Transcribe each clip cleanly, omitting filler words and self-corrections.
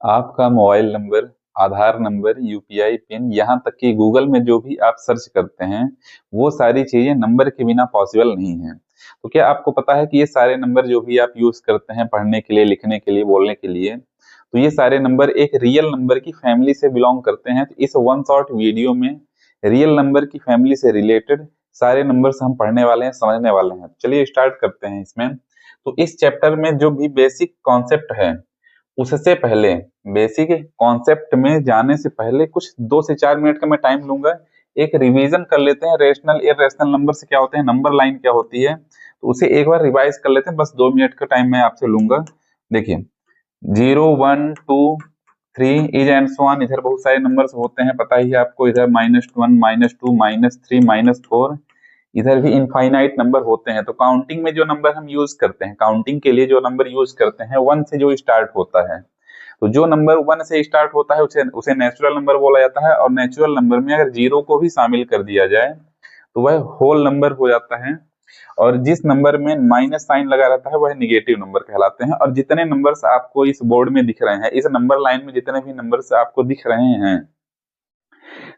आपका mobile number, आधार number, UPI pin, यहाँ तक कि गूगल में जो भी आप सर्च करते हैं, वो सारी चीजें नंबर के बिना पॉसिबल नहीं है। तो क्या आपको पता है कि ये सारे नंबर जो भी आप यूज करते हैं पढ़ने के लिए, लिखने के लिए, बोलने के लिए, तो ये सारे नंबर एक रियल नंबर की फैमिली से बिलोंग करते हैं। तो इस वन शॉट वीडियो में रियल नंबर की फैमिली से रिलेटेड सारे नंबर्स हम पढ़ने वाले हैं, समझने वाले हैं। चलिए स्टार्ट करते हैं इसमें। तो इस चैप्टर में जो भी बेसिक कॉन्सेप्ट है, उससे पहले, बेसिक कॉन्सेप्ट में जाने से पहले कुछ 2 से 4 मिनट का मैं टाइम लूंगा। एक रिवीजन कर लेते हैं, रेशनल इररेशनल नंबर से क्या होते हैं, नंबर लाइन क्या होती है, तो उसे एक बार रिवाइज कर लेते हैं। बस 2 मिनट का टाइम मैं आपसे लूंगा। देखिए, 0 1 2 3 इज एंड सो ऑन। इधर बहुत सारे नंबर्स होते हैं, पता ही है आपको। इधर -1 -2 -3 -4, इधर भी इनफाइनाइट नंबर होते हैं। तो काउंटिंग में जो नंबर हम यूज करते हैं, काउंटिंग के लिए जो नंबर यूज करते हैं, 1 से जो स्टार्ट होता है, तो जो नंबर 1 से स्टार्ट होता है उसे उसे नेचुरल नंबर बोला जाता है। और नेचुरल नंबर में अगर 0 को भी शामिल कर दिया जाए तो वह होल नंबर हो जाता है। और जिस नंबर में माइनस साइन लगा रहता है वह निगेटिव नंबर कहलाते हैं। और जितने नंबर्स आपको इस बोर्ड में दिख रहे हैं, इस नंबर लाइन में जितने भी नंबर्स आपको दिख रहे हैं,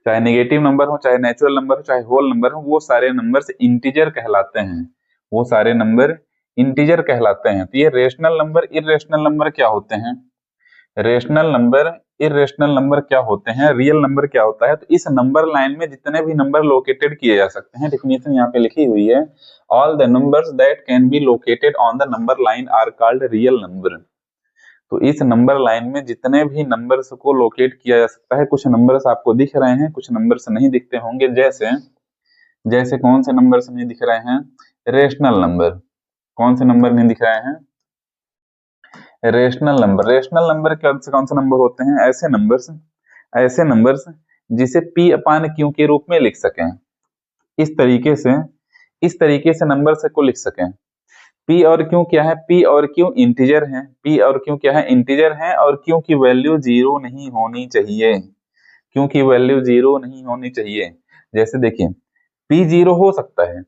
चाहे नेगेटिव नंबर हो, चाहे नेचुरल नंबर हो, चाहे होल नंबर हो, वो सारे नंबर्स इंटीजर कहलाते हैं। वो सारे नंबर इंटीजर कहलाते हैं। तो ये रेशनल नंबर, इररेशनल नंबर क्या होते हैं? रेशनल नंबर, इररेशनल नंबर क्या होते हैं, रियल नंबर क्या होता है? तो इस नंबर लाइन में जितने भी नंबर लोकेटेड किए जा सकते हैं, डेफिनेशन यहाँ पे लिखी हुई है, all the numbers that can be located on the number line are called real number. तो इस नंबर लाइन में जितने भी नंबर्स को लोकेट किया जा सकता है, कुछ नंबर्स आपको दिख रहे हैं, कुछ नंबर्स नहीं दिखते होंगे। जैसे जैसे कौन से नंबर्स नहीं दिख रहे हैं? Rational number. कौन से नंबर नहीं दिख रहे हैं? Rational number. रेशनल नंबर कौन से नंबर होते हैं? ऐसे नंबर्स जिसे पी अपान क्यू के रूप में लिख सकें। इस तरीके से नंबर को लिख सकें। पी और क्यू क्या है? पी और क्यू इंटीजर है। पी और क्यू क्या है? इंटीजर है। और क्यू की वैल्यू 0 नहीं होनी चाहिए। क्यू की वैल्यू 0 नहीं होनी चाहिए। जैसे देखिए, पी 0 हो सकता है,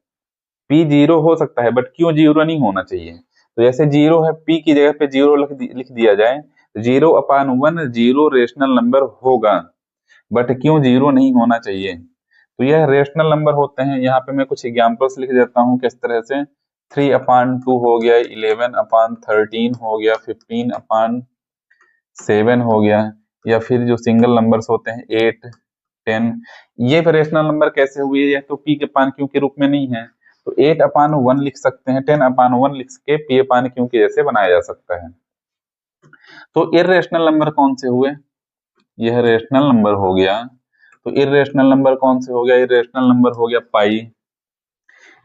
पी 0 हो सकता है, बट क्यू 0 नहीं होना चाहिए। तो जैसे 0 है, पी की जगह पे 0 लिख दिया जाए, 0/1 जीरो रेशनल नंबर होगा, बट क्यू 0 नहीं होना चाहिए। तो यह रेशनल नंबर होते हैं। यहाँ पे मैं कुछ एग्जाम्पल्स लिख देता हूँ किस तरह से। 3/2 हो गया, 11/13 हो गया, 15/7 हो गया, या फिर जो सिंगल नंबर्स होते हैं 8 10। ये रेशनल नंबर कैसे हुए? ये तो पी के अपान क्यू के रूप में नहीं है, तो 8/1 लिख सकते हैं, 10/1 लिख के पी अपान क्यू के जैसे बनाया जा सकता है। तो इररेशनल नंबर कौन से हुए? यह रेशनल नंबर हो गया। तो इररेशनल नंबर कौन से हो गया? इररेशनल नंबर हो गया पाई।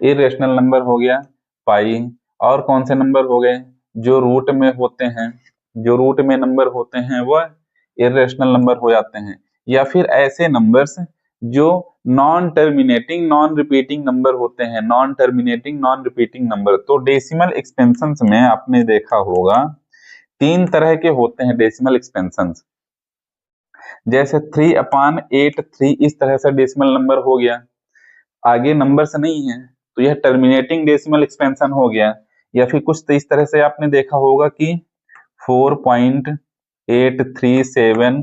इररेशनल नंबर हो गया पाई। और कौन से नंबर हो गए? जो रूट में होते हैं, जो रूट में नंबर होते हैं वह इररेशनल नंबर हो जाते हैं। या फिर ऐसे नंबर्स जो non terminating, non repeating number होते हैं। Non terminating, non repeating number. तो डेसिमल एक्सपेंशंस में आपने देखा होगा 3 तरह के होते हैं डेसिमल एक्सपेंशंस। जैसे 3/8 3 इस तरह से डेसिमल नंबर हो गया, आगे नंबर्स नहीं है, तो यह टर्मिनेटिंग डेसिमल एक्सपेंशन हो गया। या फिर कुछ तो इस तरह से आपने देखा होगा कि 4.837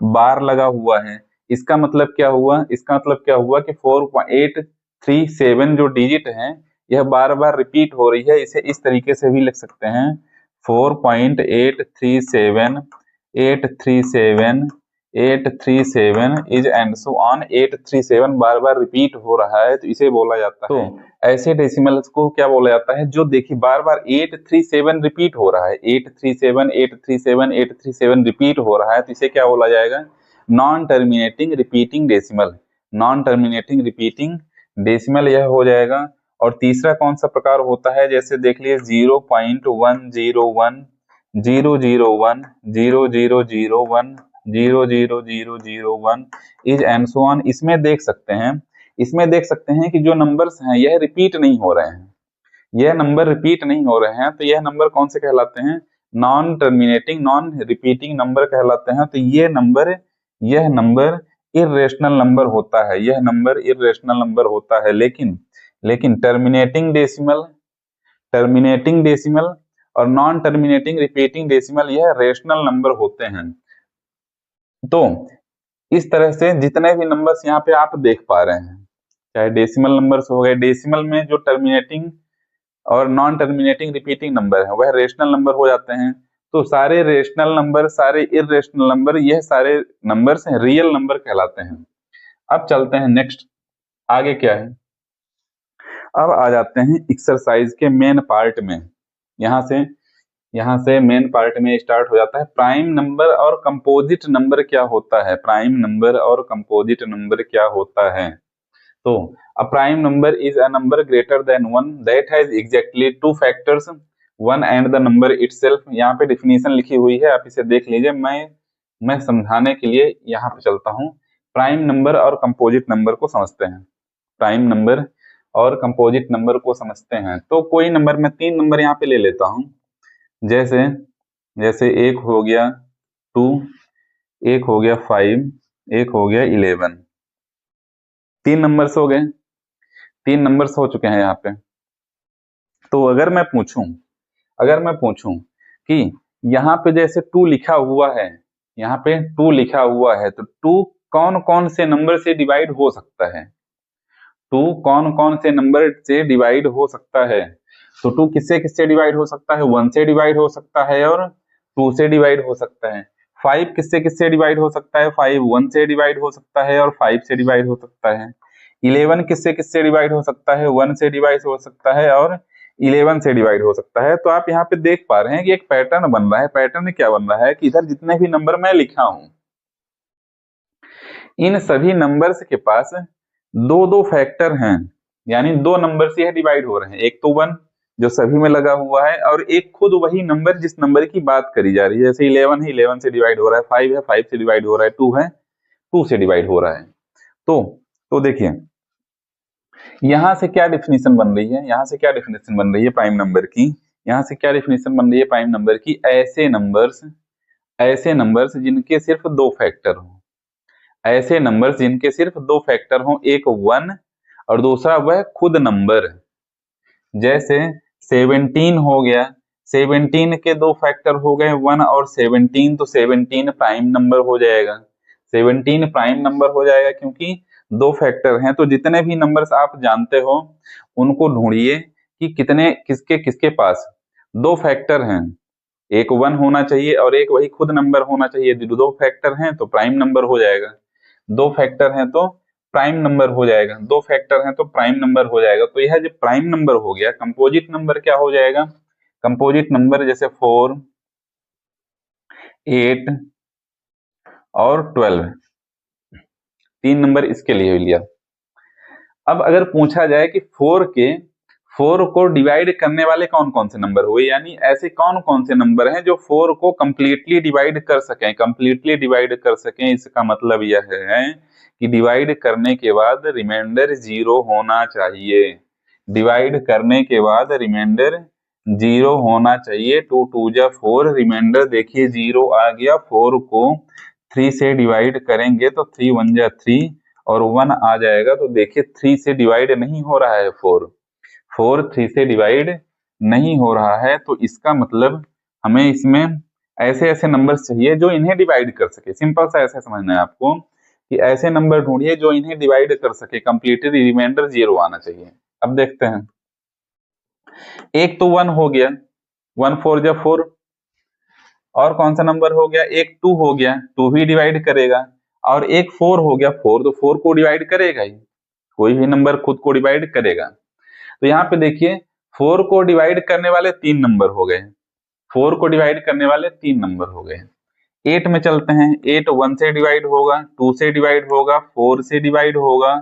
बार लगा हुआ है। इसका मतलब क्या हुआ? इसका मतलब क्या हुआ कि 4.837 जो डिजिट है, यह बार बार रिपीट हो रही है। इसे इस तरीके से भी लिख सकते हैं, 4.837 837 837 is and so on. 837 bar bar repeat हो रहा है, तो इसे बोला जाता है। तो ऐसे डेसिमल्स को क्या बोला जाता है? जो देखिए बार बार 837 रिपीट हो रहा है, 837 837 837 रिपीट हो रहा है, तो इसे क्या बोला जाएगा? Non terminating repeating decimal. Non terminating repeating decimal यह हो जाएगा। और तीसरा कौन सा प्रकार होता है? जैसे देख लिए 0.101 001 0001 00001 इज एंड सो ऑन। इसमें देख सकते हैं, इसमें देख सकते हैं कि जो नंबर्स हैं यह रिपीट नहीं हो रहे हैं, यह नंबर रिपीट नहीं हो रहे हैं। तो यह नंबर कौन से कहलाते हैं? Non terminating, non repeating number कहलाते हैं। तो यह नंबर इररेशनल नंबर होता है, यह नंबर इररेशनल नंबर होता है। लेकिन टर्मिनेटिंग डेसिमल और नॉन टर्मिनेटिंग रिपीटिंग डेसिमल यह रेशनल नंबर होते हैं। तो इस तरह से जितने भी नंबर्स यहाँ पे आप देख पा रहे हैं, चाहे डेसिमल नंबर्स हो गए, डेसिमल में जो टर्मिनेटिंग और नॉन टर्मिनेटिंग रिपीटिंग नंबर है वह रेशनल नंबर हो जाते हैं। तो सारे रेशनल नंबर, सारे इररेशनल नंबर, यह सारे नंबर्स रियल नंबर कहलाते हैं। अब चलते हैं नेक्स्ट, आगे क्या है। अब आ जाते हैं एक्सरसाइज के मेन पार्ट में। यहाँ से मेन पार्ट में स्टार्ट हो जाता है प्राइम नंबर और कंपोजिट नंबर क्या होता है। प्राइम नंबर और कंपोजिट नंबर क्या होता है। तो अ prime number is a number greater than 1 that has exactly 2 factors 1 and the number itself. यहाँ पे डिफिनीशन लिखी हुई है, आप इसे देख लीजिए। मैं समझाने के लिए यहाँ पे चलता हूँ। प्राइम नंबर और कंपोजिट नंबर को समझते हैं। प्राइम नंबर और कंपोजिट नंबर को समझते हैं। तो कोई नंबर, मैं 3 नंबर यहाँ पे ले लेता हूँ। जैसे एक हो गया 2, एक हो गया 5, एक हो गया 11। 3 नंबर्स हो गए, 3 नंबर्स हो चुके हैं यहाँ पे। तो अगर मैं पूछूं कि यहाँ पे जैसे 2 लिखा हुआ है, यहाँ पे 2 लिखा हुआ है, तो 2 कौन कौन से नंबर से डिवाइड हो सकता है। 2 कौन कौन से नंबर से डिवाइड हो सकता है। तो 2 किससे किससे डिवाइड हो सकता है, 1 से डिवाइड हो सकता है और 2 से डिवाइड हो सकता है। 5 किससे किससे डिवाइड हो सकता है, 5 1 से डिवाइड हो सकता है और 5 से डिवाइड हो सकता है। 11 किससे किससे डिवाइड हो सकता है, 1 से डिवाइड हो सकता है और 11 से डिवाइड हो सकता है। तो आप यहाँ पे देख पा रहे हैं कि एक पैटर्न बन रहा है। पैटर्न क्या बन रहा है कि इधर जितने भी नंबर मैं लिखा हूं, इन सभी नंबर्स के पास 2-2 फैक्टर हैं, यानी 2 नंबर से यह डिवाइड हो रहे हैं। एक तो 1 जो सभी में लगा हुआ है, और एक खुद वही नंबर जिस नंबर की बात करी जा रही है। जैसे 11 है, 11 से डिवाइड हो रहा है, 5 है, 5 से डिवाइड हो रहा है, 2 है, 2 से डिवाइड हो रहा है। तो देखिए यहाँ से क्या डेफिनेशन बन रही है, यहाँ से क्या डेफिनेशन बन रही है प्राइम नंबर की। यहाँ से क्या डेफिनेशन बन रही है प्राइम नंबर की, ऐसे नंबर्स जिनके सिर्फ 2 फैक्टर हो, ऐसे नंबर्स जिनके सिर्फ 2 फैक्टर हो, एक 1 और दूसरा वह खुद नंबर। जैसे 17 हो गया, 17 के 2 फैक्टर हो गए 1 और 17, तो 17 प्राइम नंबर हो जाएगा। 17 प्राइम नंबर हो जाएगा क्योंकि 2 फैक्टर हैं। तो जितने भी नंबर्स आप जानते हो उनको ढूंढिए कि कितने किसके किसके पास 2 फैक्टर हैं। एक 1 होना चाहिए और एक वही खुद नंबर होना चाहिए। 2 फैक्टर हैं तो प्राइम नंबर हो जाएगा, 2 फैक्टर हैं तो प्राइम नंबर हो जाएगा, 2 फैक्टर हैं तो प्राइम नंबर हो जाएगा। तो यह जो प्राइम नंबर हो गया, कंपोजिट नंबर क्या हो जाएगा, कंपोजिट नंबर जैसे 4, 8 और 12, 3 नंबर इसके लिए लिया। अब अगर पूछा जाए कि 4 को डिवाइड करने वाले कौन कौन से नंबर हुए, यानी ऐसे कौन कौन से नंबर हैं जो 4 को कंप्लीटली डिवाइड कर सकें। इसका मतलब यह है कि डिवाइड करने के बाद रिमाइंडर 0 होना चाहिए। डिवाइड करने के बाद रिमाइंडर 0 होना चाहिए। 2 2 जा 4, रिमाइंडर देखिए 0 आ गया। 4 को 3 से डिवाइड करेंगे तो 3 1 जा 3 और 1 आ जाएगा। तो देखिए 3 से डिवाइड नहीं हो रहा है, 4 3 से डिवाइड नहीं हो रहा है। तो इसका मतलब हमें इसमें ऐसे ऐसे नंबर्स चाहिए जो इन्हें डिवाइड कर सके। सिंपल सा ऐसे समझना है आपको कि ऐसे नंबर ढूंढिए जो इन्हें डिवाइड कर सके, कंप्लीटली रिमाइंडर 0 आना चाहिए। अब देखते हैं, एक तो 1 हो गया, 1 4 जा 4, और कौन सा नंबर हो गया, एक 2 हो गया, 2 भी डिवाइड करेगा, और एक 4 हो गया, 4 तो 4 को डिवाइड करेगा ही, कोई भी नंबर खुद को डिवाइड करेगा। तो यहाँ पे देखिए 4 को डिवाइड करने वाले 3 नंबर हो गए, 4 को डिवाइड करने वाले 3 नंबर हो गए। 8 में चलते हैं, 8 1 से डिवाइड होगा, 2 से डिवाइड होगा, 4 से डिवाइड होगा,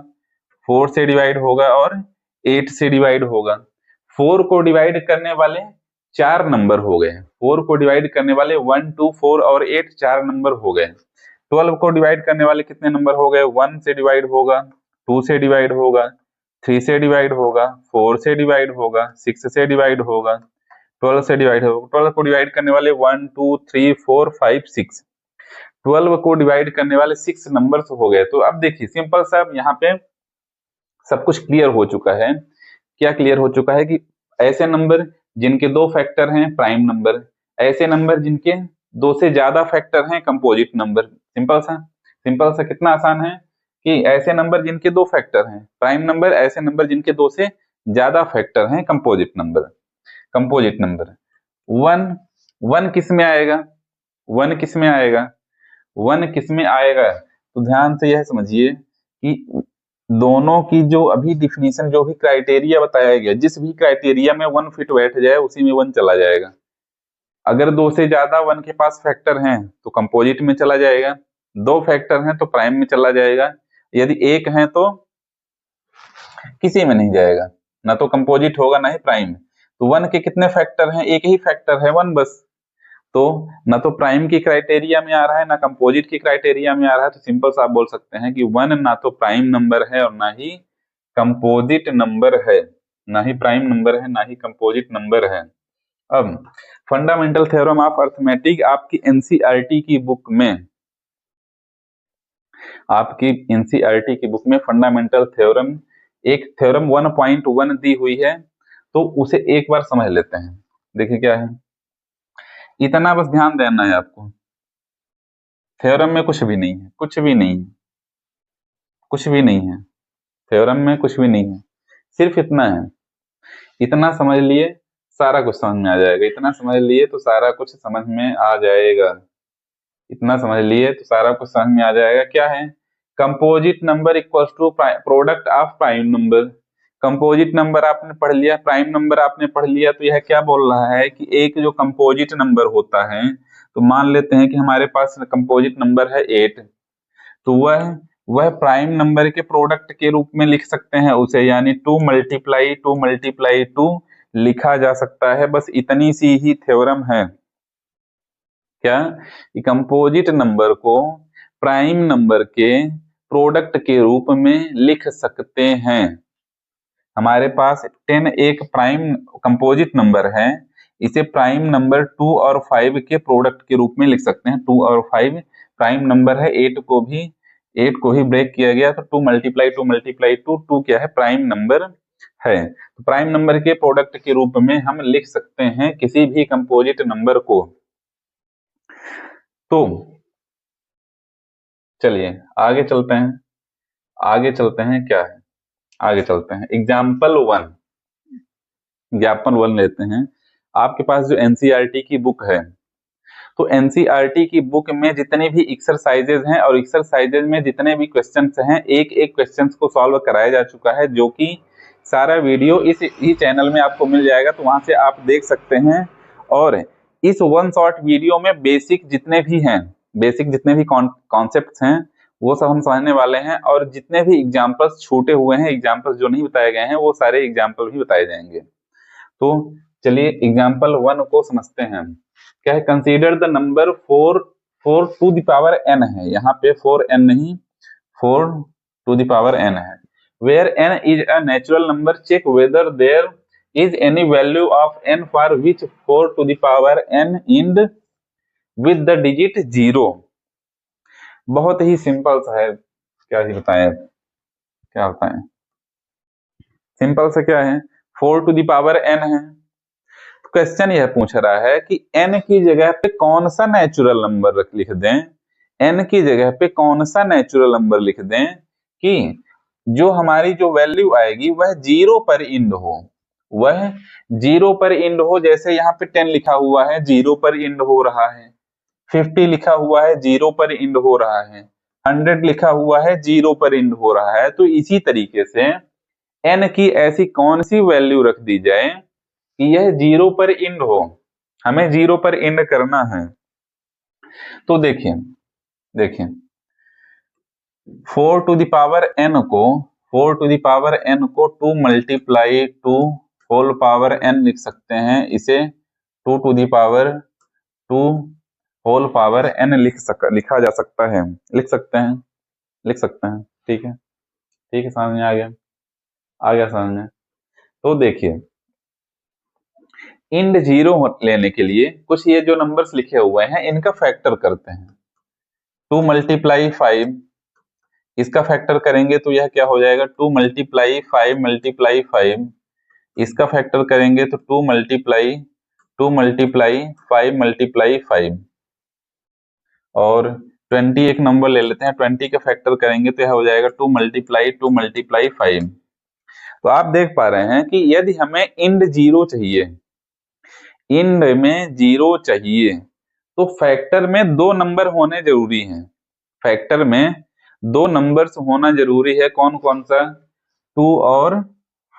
4 से डिवाइड होगा और 8 से डिवाइड होगा। 4 को डिवाइड करने वाले 4 नंबर हो गए, 4 को डिवाइड करने वाले 1 2 4 और 8 4 नंबर हो गए। 12 को डिवाइड करने वाले कितने नंबर हो गए, 1 से डिवाइड होगा, 2 से डिवाइड होगा, 3 से डिवाइड होगा, 4 से डिवाइड होगा, 6 से डिवाइड होगा, 12 से डिवाइड होगा। 12 को डिवाइड करने वाले 1 2 3 4 5 6, 12 को डिवाइड करने वाले 6 नंबर्स हो गए। तो अब देखिए सिंपल सा यहाँ पे सब कुछ क्लियर हो चुका है। क्या क्लियर हो चुका है कि ऐसे नंबर जिनके 2 फैक्टर हैं प्राइम नंबर, ऐसे नंबर जिनके दो से ज्यादा फैक्टर हैं कंपोजिट नंबर। सिंपल सा कितना आसान है कि ऐसे नंबर जिनके दो फैक्टर हैं प्राइम नंबर, ऐसे नंबर जिनके दो से ज्यादा फैक्टर हैं composite number. Composite number one, one किस में आएगा, वन किस में आएगा, वन किस में आएगा, तो ध्यान से यह समझिए कि दोनों की जो अभी डिफिनीशन, जो भी क्राइटेरिया बताया गया, जिस भी क्राइटेरिया में वन फिट बैठ जाए उसी में वन चला जाएगा। अगर दो से ज्यादा वन के पास फैक्टर हैं तो कंपोजिट में चला जाएगा, दो फैक्टर हैं तो प्राइम में चला जाएगा, यदि एक है तो किसी में नहीं जाएगा, ना तो कंपोजिट होगा ना ही प्राइम। तो वन के कितने फैक्टर हैं, एक ही फैक्टर है वन बस, तो ना तो प्राइम की क्राइटेरिया में आ रहा है ना कंपोजिट की क्राइटेरिया में आ रहा है। तो सिंपल सा आप बोल सकते हैं कि वन ना तो प्राइम नंबर है और ना ही कंपोजिट नंबर है, ना ही प्राइम नंबर है ना ही कंपोजिट नंबर है। अब फंडामेंटल थ्योरम ऑफ अर्थमेटिक आपकी एनसीईआरटी की बुक में, आपकी एनसीईआरटी की बुक में फंडामेंटल थ्योरम, एक थ्योरम 1.1 दी हुई है, तो उसे एक बार समझ लेते हैं। देखिए क्या है, इतना बस ध्यान देना है आपको, थ्योरम में कुछ भी नहीं है, कुछ भी नहीं है, कुछ भी नहीं है, थ्योरम में कुछ भी नहीं है, सिर्फ इतना है, इतना समझ लिए सारा कुछ समझ में आ जाएगा, इतना समझ लिए तो सारा कुछ समझ में आ जाएगा, इतना समझ लिए तो सारा कुछ समझ में आ जाएगा। क्या है, composite number equals to product of prime number. Composite number आपने पढ़ लिया, प्राइम नंबर आपने पढ़ लिया, तो यह क्या बोल रहा है कि एक जो कंपोजिट नंबर होता है, तो मान लेते हैं कि हमारे पास कंपोजिट नंबर है 8, तो वह प्राइम नंबर के प्रोडक्ट के रूप में लिख सकते हैं उसे, यानी 2 × 2 लिखा जा सकता है। बस इतनी सी ही थ्योरम है, क्या, कि कंपोजिट नंबर को प्राइम नंबर के प्रोडक्ट के रूप में लिख सकते हैं। हमारे पास 10 एक प्राइम कंपोजिट नंबर है, इसे प्राइम नंबर 2 और 5 के प्रोडक्ट के रूप में लिख सकते हैं। 2 और 5 प्राइम नंबर है, 8 को ही ब्रेक किया गया, तो 2 × 2 2 क्या है, प्राइम नंबर है। तो प्राइम नंबर के प्रोडक्ट के रूप में हम लिख सकते हैं किसी भी कंपोजिट नंबर को। तो चलिए आगे चलते हैं, आगे चलते हैं, क्या है, आगे चलते हैं। एग्जाम्पल 1 लेते हैं। आपके पास जो एनसीईआरटी की बुक है, तो एनसीईआरटी की बुक में जितने भी एक्सरसाइजेज हैं और एक्सरसाइजेज में जितने भी क्वेश्चंस हैं, एक एक क्वेश्चंस को सॉल्व कराया जा चुका है, जो कि सारा वीडियो इस ही चैनल में आपको मिल जाएगा, तो वहां से आप देख सकते हैं। और इस वन शॉट वीडियो में बेसिक जितने भी कॉन्सेप्ट्स हैं वो सब हम समझने वाले हैं, और जितने भी एग्जाम्पल्स छूटे हुए हैं, एग्जाम्पल्स जो नहीं बताए गए हैं, वो सारे एग्जाम्पल भी बताए जाएंगे। तो चलिए एग्जाम्पल 1 को समझते हैं। क्या है, consider the number 4 to the power n है, यहाँ पे 4n नहीं, 4 टू द पावर n है। Where n is a natural number, check whether there is any value of n for which 4 to the power n end with the digit 0। बहुत ही simple सा है, क्या ही बताएं, क्या बताएं, सिंपल सा क्या है, 4 टू द पावर n है। क्वेश्चन यह पूछ रहा है कि n की जगह पे कौन सा नेचुरल नंबर लिख दें, n की जगह पे कौन सा नेचुरल नंबर लिख दें कि जो हमारी जो वैल्यू आएगी वह 0 पर इंड हो, वह 0 पर इंड हो। जैसे यहाँ पे 10 लिखा हुआ है, 0 पर इंड हो रहा है, 50 लिखा हुआ है, 0 पर इंड हो रहा है, 100 लिखा हुआ है, 0 पर इंड हो रहा है। तो इसी तरीके से n की ऐसी कौन सी वैल्यू रख दी जाए कि यह 0 पर इंड हो, हमें 0 पर इंड करना है। तो देखिए 4 टू द पावर n को 2 × 2 होल पावर n लिख सकते हैं, इसे 2 to the power 2 whole power n लिखा जा सकता है, लिख सकते हैं। ठीक है, समझ में आ गया समझ में। तो देखिए इंड 0 लेने के लिए कुछ ये जो नंबर्स लिखे हुए हैं इनका फैक्टर करते हैं। 2 × 5, इसका फैक्टर करेंगे तो यह क्या हो जाएगा, 2 × 5 × 5, इसका फैक्टर करेंगे तो 2 × 5 × 5, और 20 एक नंबर ले लेते हैं, 20 के फैक्टर करेंगे तो यह हो जाएगा 2 मल्टीप्लाई 5। तो आप देख पा रहे हैं कि यदि हमें इंड जीरो चाहिए, इंड में जीरो चाहिए, तो फैक्टर में दो नंबर होने जरूरी हैं। फैक्टर में दो नंबर्स होना जरूरी है, कौन कौन सा? 2 और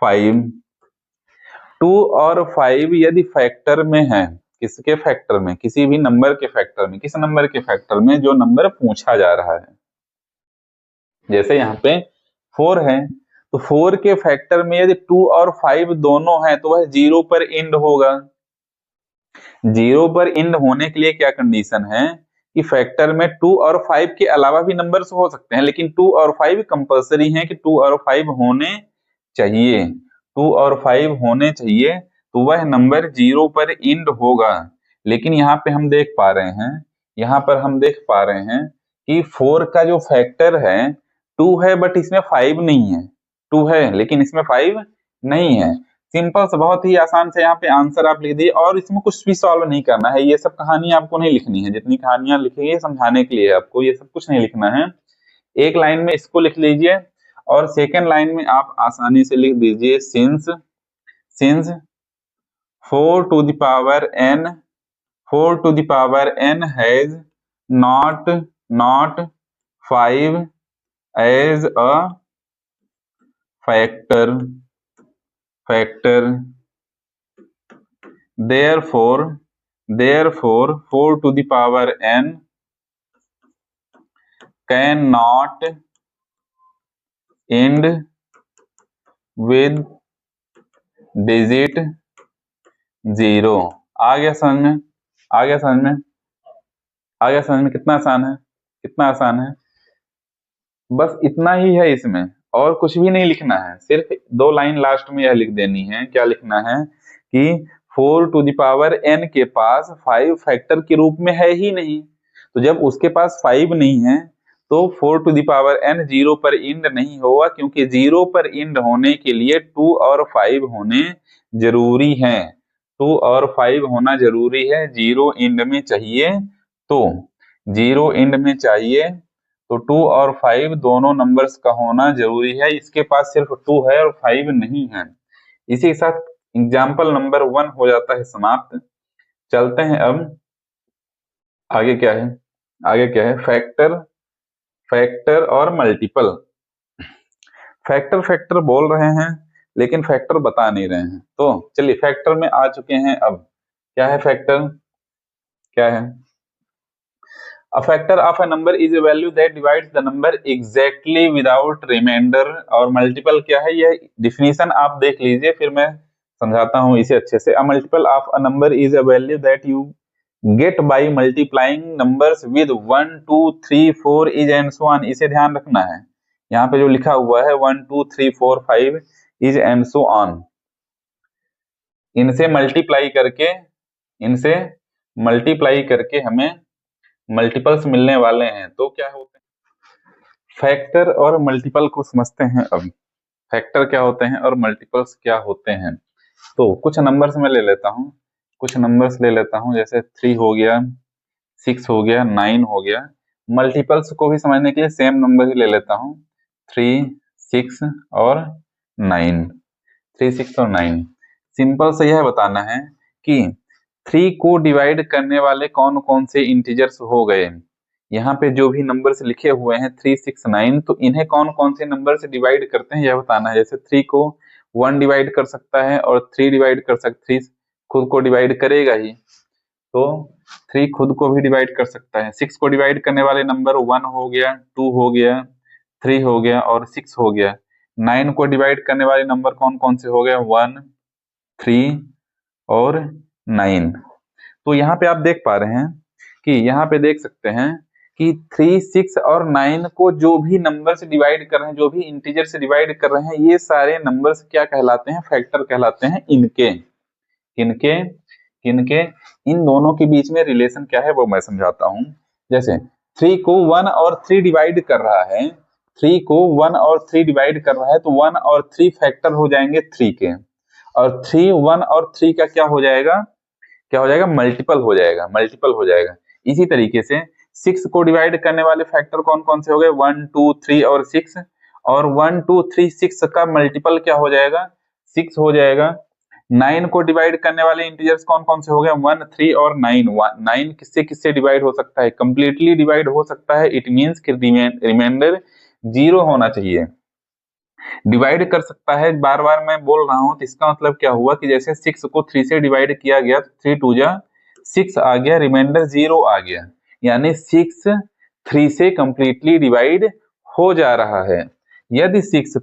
5। 2 और 5 यदि फैक्टर में है, किसके फैक्टर में? किसी भी नंबर के फैक्टर में। किस नंबर के फैक्टर में? जो नंबर पूछा जा रहा है। जैसे यहाँ पे 4 है, तो 4 के फैक्टर में यदि 2 और 5 दोनों हैं तो वह 0 पर इंड होगा। 0 पर इंड होने के लिए क्या कंडीशन है कि फैक्टर में 2 और 5 के अलावा भी नंबर्स हो सकते हैं, लेकिन 2 और 5 कंपलसरी हैं कि 2 और 5 होने चाहिए। 2 और 5 होने चाहिए तो वह नंबर 0 पर इंड होगा। लेकिन यहाँ पे हम देख पा रहे हैं, यहाँ पर हम देख पा रहे हैं कि 4 का जो फैक्टर है 2 है, बट इसमें 5 नहीं है। 2 है लेकिन इसमें 5 नहीं है। सिंपल से, बहुत ही आसान से यहाँ पे आंसर आप लिख दिए, और इसमें कुछ भी सॉल्व नहीं करना है। ये सब कहानी आपको नहीं लिखनी है, जितनी कहानियां लिखी है समझाने के लिए आपको, ये सब कुछ नहीं लिखना है। एक लाइन में इसको लिख लीजिए, और सेकेंड लाइन में आप आसानी से लिख दीजिए since 4 to the power n has not 5 as a factor, therefore 4 to the power n cannot end with digit 0। आ गया समझ में? आ गया समझ में? आ गया समझ में? कितना आसान है, कितना आसान है। बस इतना ही है इसमें, और कुछ भी नहीं लिखना है। सिर्फ दो लाइन लास्ट में यह लिख देनी है। क्या लिखना है कि 4 to the power n के पास 5 फैक्टर के रूप में है ही नहीं। तो जब उसके पास 5 नहीं है तो 4 to the power n 0 पर इंड नहीं होगा, क्योंकि 0 पर इंड होने के लिए 2 और 5 होने जरूरी हैं। 2 और 5 होना जरूरी है, 0 इंड में चाहिए। तो 0 इंड में चाहिए तो 2 और 5 दोनों नंबर्स का होना जरूरी है। इसके पास सिर्फ 2 है और 5 नहीं है। इसी के साथ एग्जाम्पल नंबर 1 हो जाता है समाप्त। चलते हैं अब आगे। क्या है आगे? क्या है? फैक्टर और मल्टीपल। फैक्टर बोल रहे हैं लेकिन फैक्टर बता नहीं रहे हैं। तो चलिए फैक्टर में आ चुके हैं। अब क्या है फैक्टर? क्या है? A factor of a number is a value that divides the number exactly without remainder। और मल्टीपल क्या है? यह डिफिनीशन आप देख लीजिए, फिर मैं समझाता हूं इसे अच्छे से। A multiple of a number is a value that you get by multiplying numbers with 1 2 3 4 is and so on। इसे ध्यान रखना है, यहाँ पे जो लिखा हुआ है 1 2 3 4 5 is and so on, इनसे मल्टीप्लाई करके हमें मल्टीपल्स मिलने वाले हैं। तो क्या होते हैं? फैक्टर और मल्टीपल को समझते हैं। अब फैक्टर क्या होते हैं और मल्टीपल्स क्या होते हैं। तो कुछ नंबर्स में ले लेता हूं, जैसे 3 हो गया, 6 हो गया, 9 हो गया। मल्टीपल्स को भी समझने के लिए सेम नंबर ही ले लेता हूं, 3 6 और 9। 3 6 और 9। सिंपल से यह बताना है कि 3 को डिवाइड करने वाले कौन कौन से इंटीजर्स हो गए। यहाँ पे जो भी नंबर्स लिखे हुए हैं 3 6 9, तो इन्हें कौन कौन से नंबर से डिवाइड करते हैं यह बताना है। जैसे 3 को 1 डिवाइड कर सकता है, और 3 डिवाइड कर सकता, 3 खुद को डिवाइड करेगा ही, तो 3 खुद को भी डिवाइड कर सकता है। 6 को डिवाइड करने वाले नंबर 1 हो गया, 2 हो गया, 3 हो गया और 6 हो गया। 9 को डिवाइड करने वाले नंबर कौन कौन से हो गए? 1 3 और 9। तो यहाँ पे आप देख पा रहे हैं कि यहाँ पे देख सकते हैं कि 3 6 और 9 को जो भी नंबर से डिवाइड कर रहे हैं, जो भी इंटीजर से डिवाइड कर रहे हैं, ये सारे नंबर्स क्या कहलाते हैं? फैक्टर कहलाते हैं। इनके इन दोनों के बीच में रिलेशन क्या है वो मैं समझाता हूं। जैसे 3 को 1 और 3 डिवाइड कर रहा है, 3 को 1 और 3 डिवाइड कर रहा है, तो 1 और 3 फैक्टर हो जाएंगे 3 के, और 3 1 और 3 का क्या हो जाएगा? मल्टीपल हो जाएगा। इसी तरीके से 6 को डिवाइड करने वाले फैक्टर कौन कौन से हो गए, 1 2 3 और 6, और 1 2 3 6 का मल्टीपल क्या हो जाएगा, 6 हो जाएगा। 9 को डिवाइड करने वाले इंटीजर्स कौन कौन से हो गए, 1 3 और 9। 9 किससे किससे डिवाइड हो सकता है, कंप्लीटली डिवाइड हो सकता है, इट मींस कि रिमाइंडर 0 होना चाहिए। डिवाइड कर सकता है, बार बार मैं बोल रहा हूं, तो इसका मतलब क्या हुआ कि जैसे 6 को 3 से डिवाइड किया गया, 3 2 जा 6 आ गया, रिमाइंडर 0 आ गया, यानी 6 3 से कंप्लीटली डिवाइड हो जा रहा है। यदि 6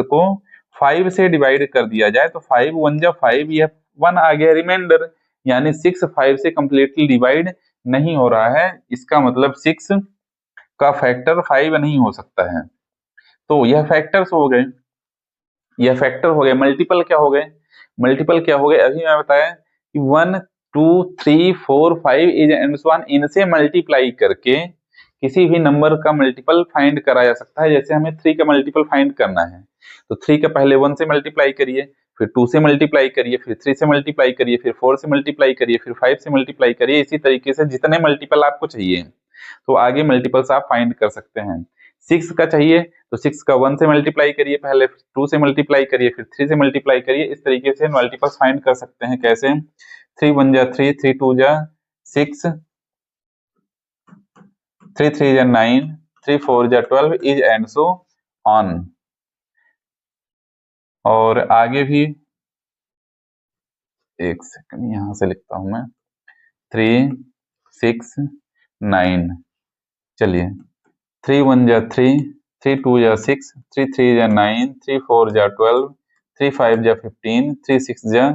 को 5 से डिवाइड कर दिया जाए तो 5 1 जा 5, यह 1 आ गया रिमाइंडर, यानी 6 5 से कंप्लीटली डिवाइड नहीं हो रहा है, इसका मतलब 6 का फैक्टर 5 नहीं हो सकता है। तो यह फैक्टर्स हो गए, यह फैक्टर हो गए। मल्टीपल क्या हो गए, मल्टीपल क्या हो गए, अभी मैं बताया कि 1 2 3 4 5 इज एंड सो ऑन, इनसे मल्टीप्लाई करके किसी भी नंबर का मल्टीपल फाइंड करा जा सकता है। जैसे हमें 3 का मल्टीपल फाइंड करना है, तो 3 का पहले 1 से मल्टीप्लाई करिए, फिर 2 से मल्टीप्लाई करिए, फिर 3 से मल्टीप्लाई करिए, फिर 4 से मल्टीप्लाई करिए, फिर 5 से मल्टीप्लाई करिए। इसी तरीके से जितने मल्टीपल आपको चाहिए तो आगे मल्टीपल्स आप फाइंड कर सकते हैं। 6 का चाहिए तो 6 का 1 से मल्टीप्लाई करिए पहले, 2 से मल्टीप्लाई करिए, फिर 3 से मल्टीप्लाई करिए। इस तरीके से मल्टीपल्स फाइंड कर सकते हैं। कैसे, 3 1 जा 3, 3 2 जा 6, 3 3 जा 9, 3 4 जा 12 इज एंड सो ऑन। और आगे भी, एक सेकंड यहां से लिखता हूं मैं, 3 6 9, चलिए 3 1 जा 3, 3 2 जा 6, 3 3 जा 9, 3 4 जा 12, 3 5 जा 15, 3 6 जा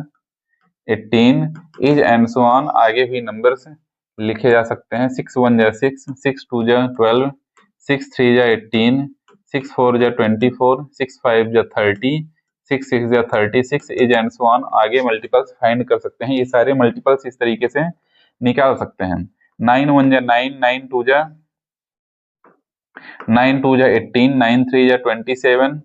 18 इज एंड सो ऑन। आगे भी नंबर्स लिखे जा सकते हैं। 6 1 जा 6, 6 2 जा 12, 6 3 जा 18, 6 4 जा 24, 6 5 जा 30, 6 6 जा 36 इज एंड सो ऑन। आगे मल्टीपल्स फाइंड कर सकते हैं। ये सारे मल्टीपल्स इस तरीके से निकाल सकते हैं। 9 1 जा 9, 9 2 जा 9 2 जा 18, 9 3 जा 27,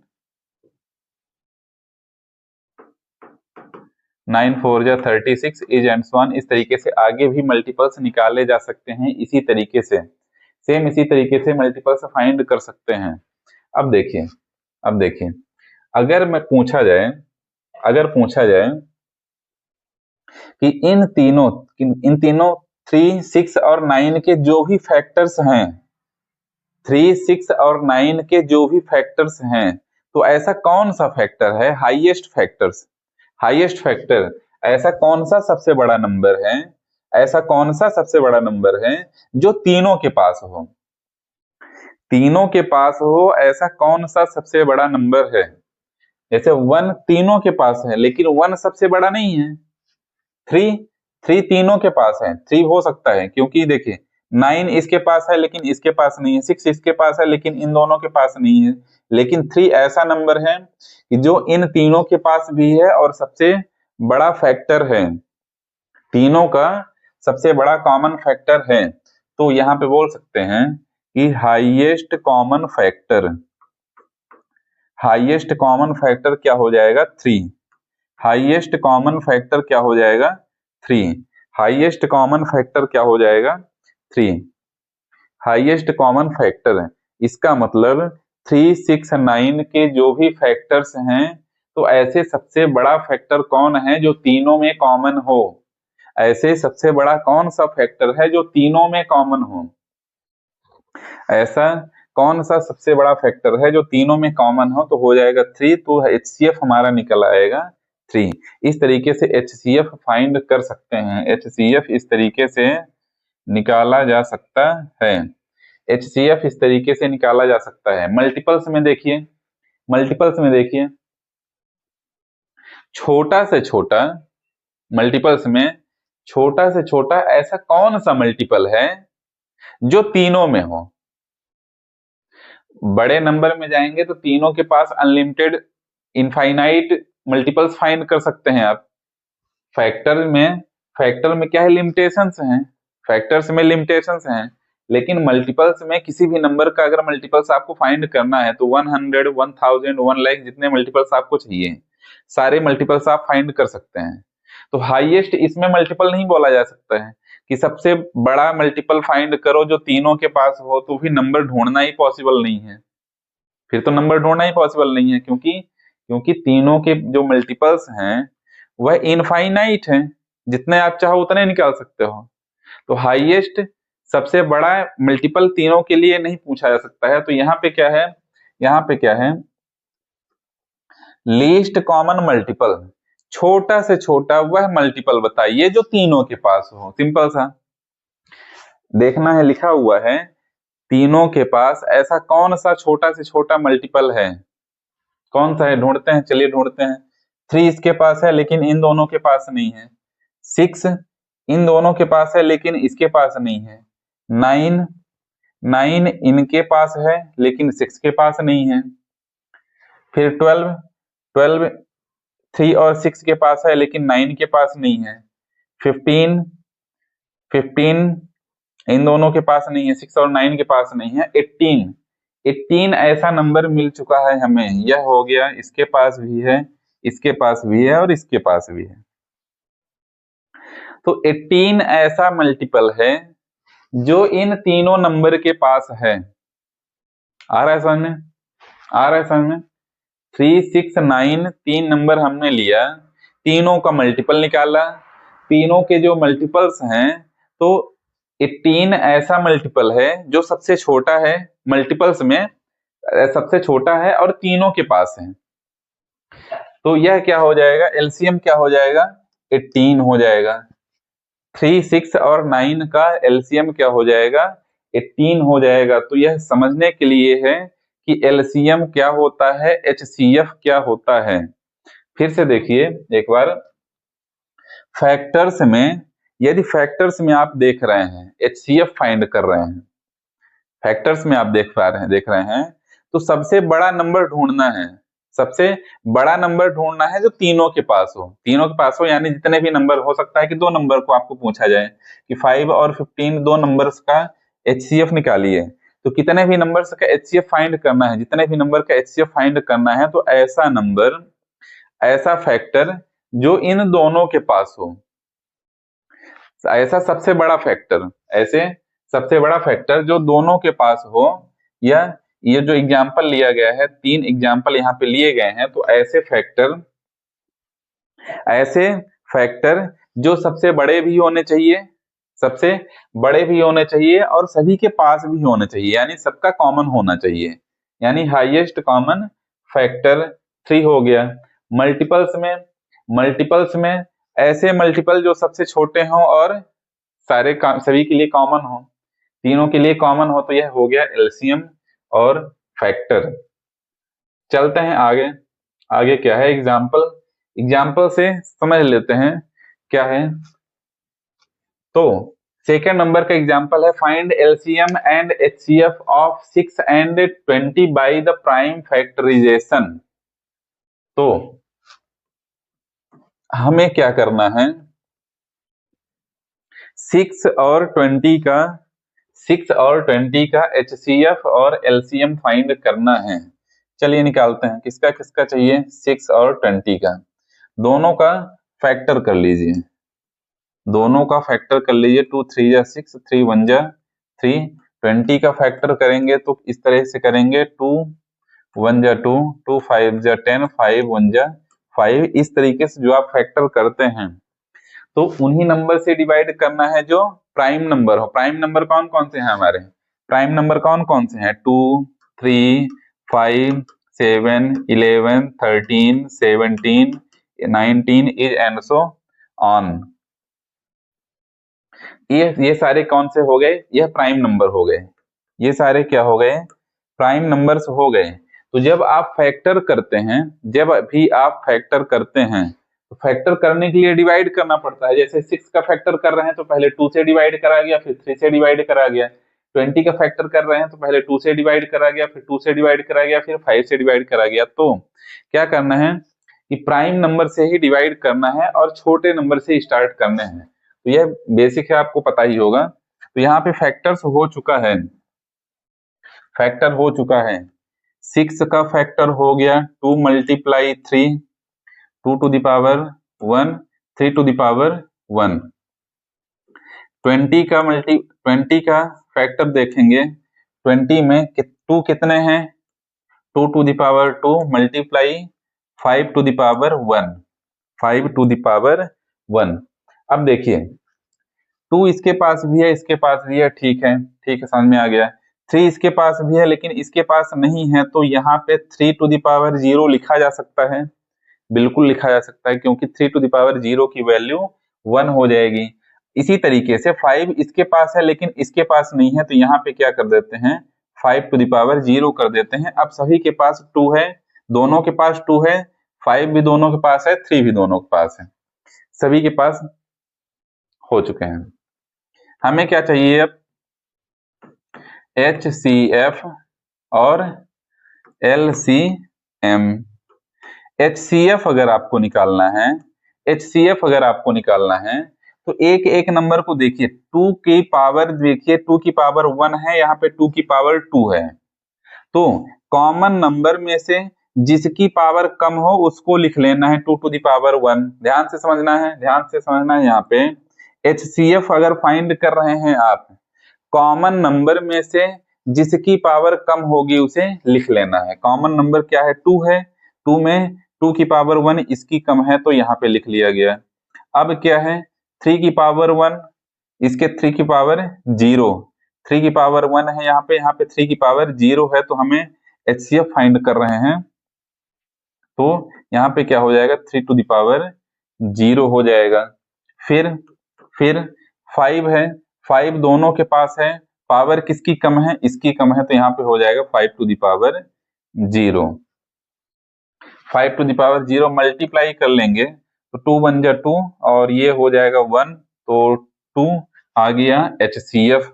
9 4 जा 36 इज एंड सो ऑन। इस तरीके से आगे भी मल्टीपल्स निकाले जा सकते हैं। इसी तरीके से सेम इसी तरीके से मल्टीपल्स फाइंड कर सकते हैं। अब देखिए, अब देखिए, अगर पूछा जाए कि इन तीनों 3 6 और 9 के जो भी फैक्टर्स हैं, 3 6 और 9 के जो भी फैक्टर्स हैं, तो ऐसा कौन सा फैक्टर है हाईएस्ट फैक्टर, ऐसा कौन सा सबसे बड़ा नंबर है, ऐसा कौन सा सबसे बड़ा नंबर है जो तीनों के पास हो, ऐसा कौन सा सबसे बड़ा नंबर है। जैसे 1 तीनों के पास है लेकिन 1 सबसे बड़ा नहीं है। 3 तीनों के पास है, 3 हो सकता है, क्योंकि देखिए 9 इसके पास है लेकिन इसके पास नहीं है, 6 इसके पास है लेकिन इन दोनों के पास नहीं है। लेकिन 3 ऐसा नंबर है कि जो इन तीनों के पास भी है और सबसे बड़ा फैक्टर है, तीनों का सबसे बड़ा कॉमन फैक्टर है। तो यहाँ पे बोल सकते हैं कि हाईएस्ट कॉमन फैक्टर क्या हो जाएगा, 3। हाईएस्ट कॉमन फैक्टर क्या हो जाएगा, 3। हाईएस्ट कॉमन फैक्टर क्या हो जाएगा, 3। हाईएस्ट कॉमन फैक्टर है, इसका मतलब 3 6 9 के जो भी फैक्टर्स हैं, तो ऐसे सबसे बड़ा फैक्टर कौन है जो तीनों में कॉमन हो, ऐसे सबसे बड़ा कौन सा फैक्टर है जो तीनों में कॉमन हो, ऐसा कौन सा सबसे बड़ा फैक्टर है जो तीनों में कॉमन हो, तो हो जाएगा 3। तो HCF हमारा निकल आएगा 3। इस तरीके से HCF फाइंड कर सकते हैं। HCF इस तरीके से निकाला जा सकता है। HCF इस तरीके से निकाला जा सकता है। मल्टीपल्स में देखिए, छोटा से छोटा, मल्टीपल्स में छोटा से छोटा ऐसा कौन सा मल्टीपल है जो तीनों में हो। बड़े नंबर में जाएंगे तो तीनों के पास अनलिमिटेड इनफाइनाइट मल्टीपल्स फाइंड कर सकते हैं आप। फैक्टर में क्या है, लिमिटेशंस हैं, फैक्टर्स में लिमिटेशंस हैं, लेकिन मल्टीपल्स में किसी भी नंबर का अगर मल्टीपल्स आपको फाइंड करना है तो 100 1000 1 लाख जितने मल्टीपल्स आपको चाहिए सारे मल्टीपल्स आप फाइंड कर सकते हैं। तो हाईएस्ट इसमें मल्टीपल नहीं बोला जा सकता है, कि सबसे बड़ा मल्टीपल फाइंड करो जो तीनों के पास हो, तो भी नंबर ढूंढना ही पॉसिबल नहीं है। फिर तो नंबर ढूंढना ही पॉसिबल नहीं है, क्योंकि क्योंकि तीनों के जो मल्टीपल्स हैं वह इनफाइनाइट हैं, जितने आप चाहो उतने निकाल सकते हो। तो हाईएस्ट सबसे बड़ा मल्टीपल तीनों के लिए नहीं पूछा जा सकता है। तो यहाँ पे क्या है, यहाँ पे क्या है, लीस्ट कॉमन मल्टीपल, छोटा से छोटा वह मल्टीपल बताइए जो तीनों के पास हो। सिंपल सा देखना है, लिखा हुआ है तीनों के पास ऐसा कौन सा छोटा से छोटा मल्टीपल है, कौन सा है, ढूंढते हैं, चलिए ढूंढते हैं। 3 इसके पास है लेकिन इन दोनों के पास नहीं है। 6 इन दोनों के पास है लेकिन इसके पास नहीं है। 9 इनके पास है लेकिन 6 के पास नहीं है। फिर 12 3 और 6 के पास है लेकिन 9 के पास नहीं है। 15 इन दोनों के पास नहीं है, 6 और 9 के पास नहीं है। 18 ऐसा नंबर मिल चुका है हमें, यह हो गया, इसके पास भी है, इसके पास भी है और इसके पास भी है। तो 18 ऐसा मल्टीपल है जो इन तीनों नंबर के पास है। आ रहा है समझ में, आ रहा है समझ में। 3 6 9 तीन नंबर हमने लिया, तीनों का मल्टीपल निकाला, तीनों के जो मल्टीपल्स हैं, तो 18 ऐसा मल्टीपल है जो सबसे छोटा है मल्टीपल्स में, सबसे छोटा है और तीनों के पास है। तो यह क्या हो जाएगा, एलसीएम क्या हो जाएगा, 18 हो जाएगा। 3 6 और 9 का एलसीएम क्या हो जाएगा, 18 हो जाएगा। तो यह समझने के लिए है कि एलसीएम क्या होता है, एचसीएफ क्या होता है। फिर से देखिए एक बार, फैक्टर्स में, यदि फैक्टर्स में आप देख रहे हैं, एचसीएफ फाइंड कर रहे हैं, फैक्टर्स में आप देख रहे हैं, तो सबसे बड़ा नंबर ढूंढना है, सबसे बड़ा नंबर ढूंढना है जो तीनों के पास हो। तीनों के पास हो यानी जितने भी नंबर, हो सकता है कि दो नंबर को आपको पूछा जाए कि 5 और 15 दो नंबर्स का एचसीएफ निकालिए, तो कितने भी नंबर्स का एचसीएफ फाइंड करना है, जितने भी नंबर का एचसीएफ फाइंड करना है, तो ऐसा नंबर, ऐसा फैक्टर जो इन दोनों के पास हो, ऐसा सबसे बड़ा फैक्टर, ऐसे सबसे बड़ा फैक्टर जो दोनों के पास हो। या ये जो एग्जाम्पल लिया गया है, 3 एग्जाम्पल यहाँ पे लिए गए हैं, तो ऐसे फैक्टर जो सबसे बड़े भी होने चाहिए, सबसे बड़े भी होने चाहिए और सभी के पास भी होने चाहिए, यानी सबका कॉमन होना चाहिए, यानी हाईएस्ट कॉमन फैक्टर 3 हो गया। मल्टीपल्स में ऐसे मल्टीपल जो सबसे छोटे हों और सभी के लिए कॉमन हो, तीनों के लिए कॉमन हो, तो यह हो गया एलसीएम और फैक्टर। चलते हैं आगे, आगे क्या है, एग्जाम्पल से समझ लेते हैं क्या है। तो सेकेंड नंबर का एग्जाम्पल है, find LCM and HCF of 6 and 20 by the prime factorisation. तो हमें क्या करना है, 6 और 20 का एचसीएफ और एलसीएम फाइंड करना है। चलिए निकालते हैं, किसका किसका चाहिए, 6 और 20 का। दोनों का फैक्टर कर लीजिए, दोनों का फैक्टर कर लीजिए। 2 3 जा 6, 3 1 जा 3। 20 का फैक्टर करेंगे तो इस तरह से करेंगे, 2 1 जा 2, 2 5 जा 10, 5 1 जा 5। इस तरीके से जो आप फैक्टर करते हैं, तो उन्हीं नंबर से डिवाइड करना है जो प्राइम नंबर हो। प्राइम नंबर कौन कौन से हैं हमारे, प्राइम नंबर कौन कौन से हैं, 2 3 5 7 11 13 17 19 एंड सो ऑन। ये सारे कौन से हो गए, यह प्राइम नंबर हो गए, ये सारे क्या हो गए, प्राइम नंबर्स हो गए। तो जब आप फैक्टर करते हैं, जब भी आप फैक्टर करते हैं, तो फैक्टर करने के लिए डिवाइड करना पड़ता है। जैसे 6 का फैक्टर कर रहे हैं तो पहले 2 से डिवाइड करा गया, फिर 3 से डिवाइड करा गया। 20 का फैक्टर कर रहे हैं तो पहले 2 से डिवाइड करा गया, फिर 2 से डिवाइड करा गया, फिर 5 से डिवाइड करा गया। तो क्या करना है कि प्राइम नंबर से ही डिवाइड करना है और छोटे नंबर से स्टार्ट करने हैं। तो यह बेसिक है, आपको पता ही होगा। तो यहाँ पे फैक्टर्स हो चुका है, फैक्टर हो चुका है। 6 का फैक्टर हो गया 2 × 3, 2 to the power 1, 3 to the power 1। 20 का फैक्टर देखेंगे। 20 में 2 कितने हैं, 2 to the power 2 multiply 5 to the power 1, 5 to the power 1। अब देखिए 2 इसके पास भी है, इसके पास भी है, ठीक है, ठीक है, समझ में आ गया। 3 इसके पास भी है लेकिन इसके पास नहीं है, तो यहाँ पे 3 टू द पावर 0 लिखा जा सकता है, बिल्कुल लिखा जा सकता है, क्योंकि 3 टू द पावर 0 की वैल्यू 1 हो जाएगी। इसी तरीके से 5 इसके पास है लेकिन इसके पास नहीं है, तो यहाँ पे क्या कर देते हैं, 5 टू द पावर 0 कर देते हैं। अब सभी के पास 2 है, दोनों के पास 2 है, 5 भी दोनों के पास है, 3 भी दोनों के पास है, सभी के पास हो चुके हैं। हमें क्या चाहिए अब, HCF और LCM। HCF अगर आपको निकालना है, HCF अगर आपको निकालना है तो एक एक नंबर को देखिए, 2 की पावर देखिए, 2 की पावर 1 है, यहाँ पे 2 की पावर 2 है, तो कॉमन नंबर में से जिसकी पावर कम हो उसको लिख लेना है 2 टू द पावर 1। ध्यान से समझना है, ध्यान से समझना है। यहाँ पे HCF अगर फाइंड कर रहे हैं आप, कॉमन नंबर में से जिसकी पावर कम होगी उसे लिख लेना है। कॉमन नंबर क्या है, 2 है, 2 में 2 की पावर 1 इसकी कम है, तो यहाँ पे लिख लिया गया। अब क्या है, 3 की पावर 1, इसके 3 की पावर 0, 3 की पावर 1 है यहाँ पे 3 की पावर 0 है, तो हमें HCF फाइंड कर रहे हैं, तो यहाँ पे क्या हो जाएगा, 3 टू द पावर 0 हो जाएगा। फिर 5 है, 5 दोनों के पास है, पावर किसकी कम है, इसकी कम है, तो यहाँ पे हो जाएगा 5 to the power 0। 5 to the power 0 multiply कर लेंगे तो 2 1 जा 2 और ये हो जाएगा 1, तो 2 आ गया HCF।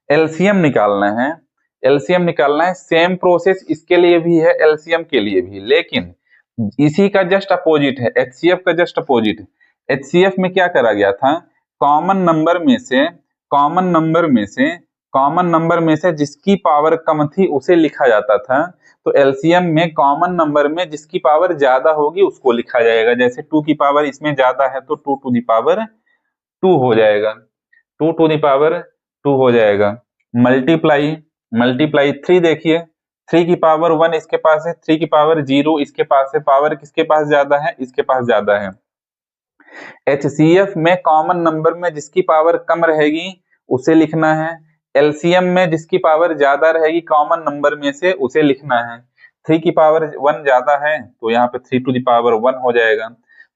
LCM निकालना है, LCM निकालना है, सेम प्रोसेस इसके लिए भी है, LCM के लिए भी, लेकिन इसी का जस्ट अपोजिट है, HCF का जस्ट अपोजिट है। HCF में क्या करा गया था, कॉमन नंबर में से जिसकी पावर कम थी उसे लिखा जाता था, तो LCM में कॉमन नंबर में जिसकी पावर ज्यादा होगी उसको लिखा जाएगा। जैसे 2 की पावर इसमें ज्यादा है तो 2 टू द पावर 2 हो जाएगा, 2 टू द पावर 2 हो जाएगा। मल्टीप्लाई 3 देखिए, 3 की पावर 1 इसके पास है, 3 की पावर 0 इसके पास है, पावर किसके पास ज्यादा है, इसके पास ज्यादा है। HCF में कॉमन नंबर में जिसकी पावर कम रहेगी उसे लिखना है, LCM में जिसकी पावर ज्यादा रहेगी कॉमन नंबर में से उसे लिखना है। 3 की पावर 1 ज्यादा है तो यहाँ पे 3 टू द पावर 1 हो जाएगा।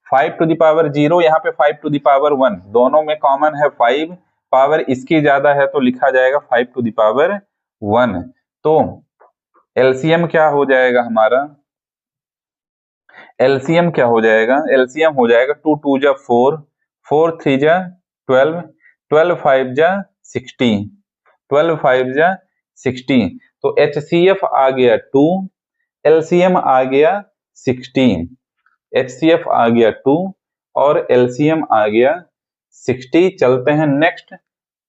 5 टू द पावर 0, यहाँ पे 5 टू द पावर 1, दोनों में कॉमन है 5, पावर इसकी ज्यादा है तो लिखा जाएगा 5 टू द पावर 1। तो LCM क्या हो जाएगा हमारा, LCM क्या हो जाएगा, LCM हो जाएगा 2 2 जा 4, 4 3 जा 12, 12 5 जा 16, 12 5 जा 16, तो HCF आ गया 2, LCM आ गया 16, HCF आ गया 2 और LCM आ गया 60। चलते हैं नेक्स्ट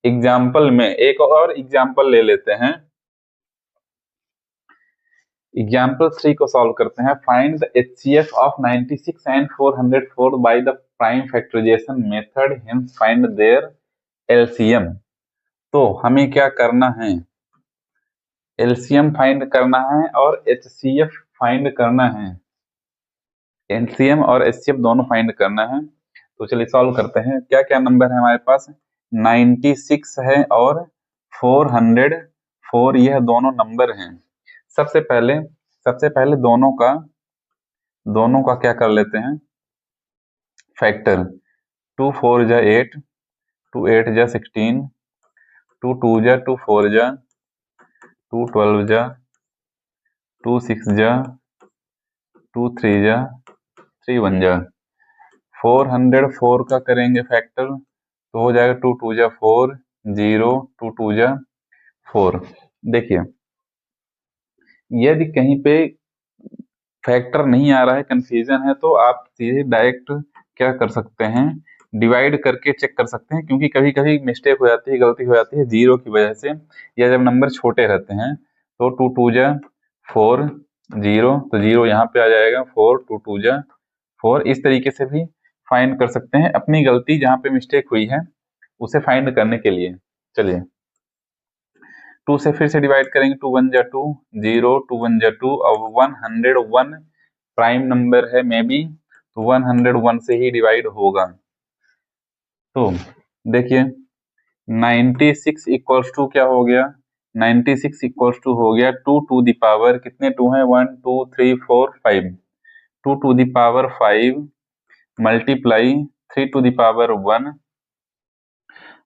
एग्जाम्पल में, एक और एग्जाम्पल ले लेते हैं। एग्जाम्पल 3 को सॉल्व करते हैं। Find the HCF of 96 and 404 by the prime factorisation method, hence find their LCM। तो हमें क्या करना है, LCM फाइंड करना है और HCF फाइंड करना है, LCM और HCF दोनों फाइंड करना है। तो चलिए सॉल्व करते हैं। क्या क्या नंबर है हमारे पास, 96 है और 404, यह दोनों नंबर हैं। सबसे पहले दोनों का क्या कर लेते हैं, फैक्टर। 2 4 जा 8, 2 8 जा 16, 2 2 जा 2 4 जा 2 12 जा 2 6 जा 2 3 जा 3 1 जा। 404 का करेंगे फैक्टर तो हो जाएगा 2 2 जा 4 0, 2 2 जा 4। देखिए यदि कहीं पे फैक्टर नहीं आ रहा है, कंफ्यूजन है, तो आप सीधे डायरेक्ट क्या कर सकते हैं, डिवाइड करके चेक कर सकते हैं, क्योंकि कभी कभी मिस्टेक हो जाती है, गलती हो जाती है जीरो की वजह से, या जब नंबर छोटे रहते हैं। तो 2 2 जा 4 0, तो 0 यहाँ पे आ जाएगा, 4 2 2 जा 4। इस तरीके से भी फाइंड कर सकते हैं। अपनी गलती जहाँ पे मिस्टेक हुई है उसे फाइंड करने के लिए। चलिए 2 से फिर से डिवाइड करेंगे, 2 1 जा 2, 0, 2 1 जा 2, अब 101 प्राइम नंबर है मे बी, तो 101 से ही डिवाइड होगा। तो देखिए 96 इक्वल्स टू क्या हो गया, 96 इक्वल्स टू हो गया 2 टू द पावर, कितने 2 हैं, 1 2 3 4 5, 2 to the power 5 multiply 3 to the power 1,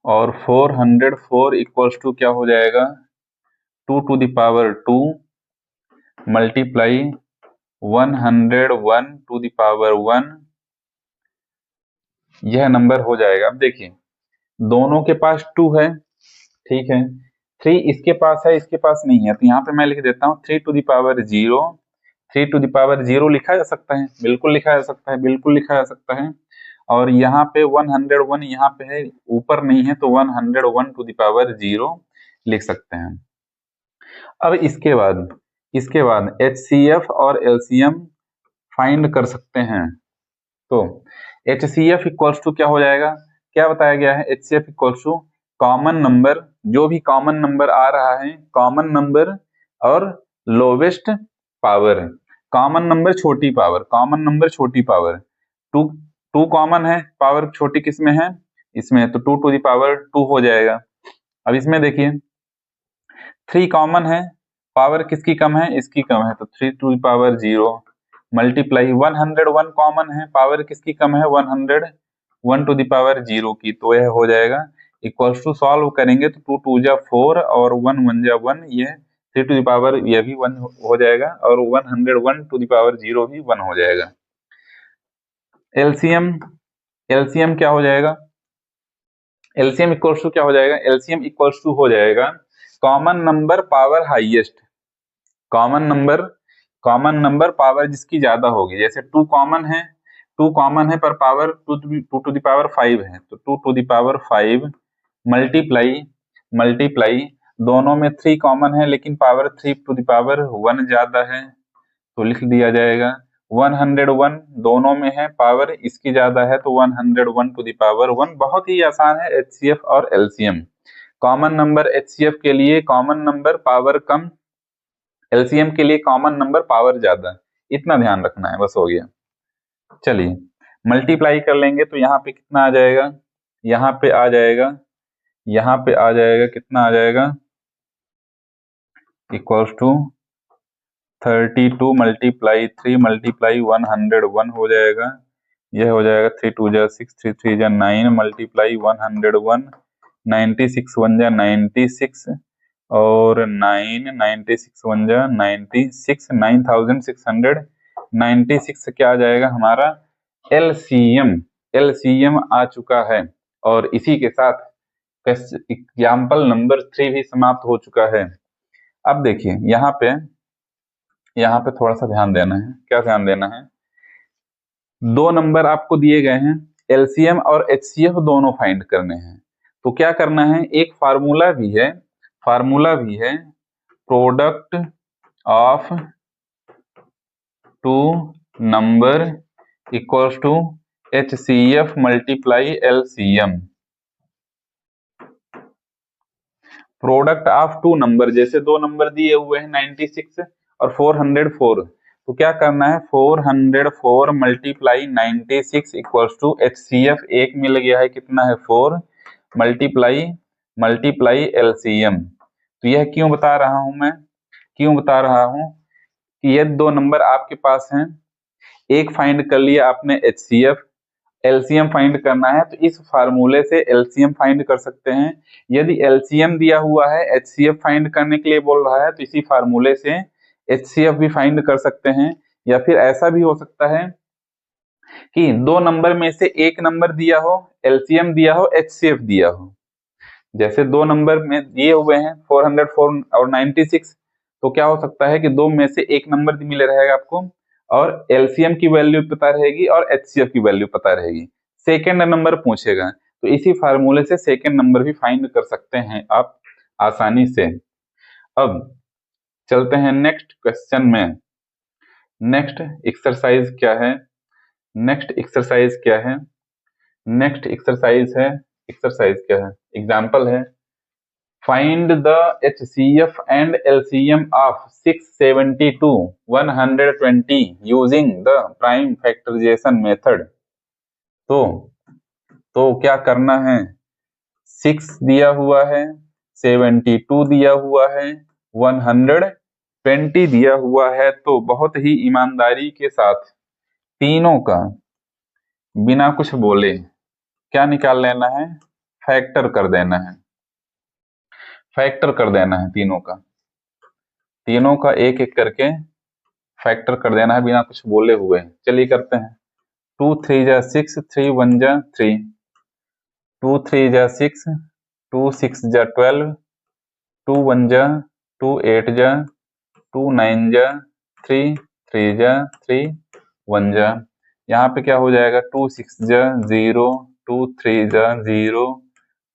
और 404 इक्वल्स टू क्या हो जाएगा, 2 to the power 2 multiply 101 to the power 1, यह नंबर हो जाएगा। अब देखिए दोनों के पास 2 है, ठीक है, 3 इसके पास है, इसके पास नहीं है, तो यहाँ पे मैं लिख देता हूँ 3 to the power 0, 3 to the power 0 लिखा जा सकता है, बिल्कुल लिखा जा सकता है, बिल्कुल लिखा जा सकता है। और यहाँ पे 101 यहाँ पे है, ऊपर नहीं है, तो 101 टू द पावर 0 लिख सकते हैं। अब इसके बाद HCF और LCM फाइंड कर सकते हैं। तो HCF इक्वल्स टू क्या हो जाएगा, क्या बताया गया है, HCF equals to common number, जो भी कॉमन नंबर आ रहा है, कॉमन नंबर और लोवेस्ट पावर, कॉमन नंबर छोटी पावर, कॉमन नंबर छोटी पावर, 2 कॉमन है, पावर छोटी किसमें है, इसमें, तो 2 टू द पावर 2 हो जाएगा। अब इसमें देखिए 3 कॉमन है, पावर किसकी कम है, इसकी कम है, तो 3 to the power 0 multiply 101 common है, पावर किसकी कम है, 101 टू द पावर 0 की, तो यह हो जाएगा इक्वल्स टू, सॉल्व करेंगे तो 2 2 जा 4 और 1 1 जा 1, ये 3 टू द पावर यह भी 1 हो जाएगा, और 101 टू द पावर 0 भी 1 हो जाएगा। एलसीएम क्या हो जाएगा, एलसीएम इक्वल्स टू क्या हो जाएगा, एलसीएम इक्वल्स टू हो जाएगा common number power highest, common number power जिसकी ज्यादा होगी, जैसे 2 कॉमन है, 2 कॉमन है पर पावर 2 टू द पावर 5 है, तो 2 टू द पावर 5 मल्टीप्लाई दोनों में 3 कॉमन है लेकिन पावर 3 टू द पावर 1 ज्यादा है, तो लिख दिया जाएगा 101 दोनों में है, पावर इसकी ज्यादा है, तो 101 टू द पावर 1। बहुत ही आसान है HCF और LCM। कॉमन नंबर HCF के लिए कॉमन नंबर पावर कम, LCM के लिए कॉमन नंबर पावर ज्यादा, इतना ध्यान रखना है, बस हो गया। चलिए मल्टीप्लाई कर लेंगे तो यहाँ पे कितना आ जाएगा, यहाँ पे आ जाएगा, यहाँ पे आ जाएगा, कितना आ जाएगा, इक्वल्स टू 32 मल्टीप्लाई 3 मल्टीप्लाई 101 हो जाएगा, यह हो जाएगा 3 2 जा 6, 3 3 जा 9 मल्टीप्लाई 101, 96 1 जा 96, और 9 96 1 जा 96, 9696 क्या आ जाएगा हमारा LCM आ चुका है। और इसी के साथ एग्जाम्पल नंबर 3 भी समाप्त हो चुका है। अब देखिए यहाँ पे थोड़ा सा ध्यान देना है, क्या ध्यान देना है, 2 नंबर आपको दिए गए हैं, LCM और HCF दोनों फाइंड करने हैं, तो क्या करना है, एक फार्मूला भी है product of 2 number equals to HCF multiply LCM। Product of 2 number, जैसे 2 नंबर दिए हुए हैं 96 और 404, तो क्या करना है, 404 मल्टीप्लाई 96 इक्वल्स टू HCF, एक मिल गया है, कितना है 4 मल्टीप्लाई LCM। तो यह क्यों बता रहा हूं मैं, क्यों बता रहा हूं कि ये 2 नंबर आपके पास हैं, एक फाइंड कर लिया आपने HCF, LCM फाइंड करना है, तो इस फार्मूले से LCM फाइंड कर सकते हैं। यदि LCM दिया हुआ है, HCF फाइंड करने के लिए बोल रहा है, तो इसी फार्मूले से HCF भी फाइंड कर सकते हैं। या फिर ऐसा भी हो सकता है कि 2 नंबर में से एक नंबर दिया हो, LCM दिया हो, HCF दिया हो, जैसे 2 नंबर में दिए हुए हैं 404 और 96, तो क्या हो सकता है कि 2 में से एक नंबर मिले रहेगा आपको, और LCM की वैल्यू पता रहेगी और HCF की वैल्यू पता रहेगी, सेकेंड नंबर पूछेगा, तो इसी फार्मूले से सेकेंड नंबर भी फाइंड कर सकते हैं आप आसानी से। अब चलते हैं नेक्स्ट क्वेश्चन में। नेक्स्ट एक्सरसाइज क्या है, नेक्स्ट एक्सरसाइज है एक्सरसाइज क्या है, एग्जाम्पल है, find the HCF and LCM of 672 120 using the prime factorisation method. तो क्या करना है, 6 दिया हुआ है, 72 दिया हुआ है, 120 दिया हुआ है, तो बहुत ही ईमानदारी के साथ तीनों का बिना कुछ बोले क्या निकाल लेना है, फैक्टर कर देना है, फैक्टर कर देना है तीनों का एक एक करके फैक्टर कर देना है बिना कुछ बोले हुए। चलिए करते हैं, 2 3 जा 6, 3 1 जा 3, 2 3 जा 6, 2 6 जा 12, 2 1 जा 2 8 जा 2 9 जा 3 3 जा 3 1 जा, यहाँ पे क्या हो जाएगा, 2 6 जा 0, 2 3 जा 0,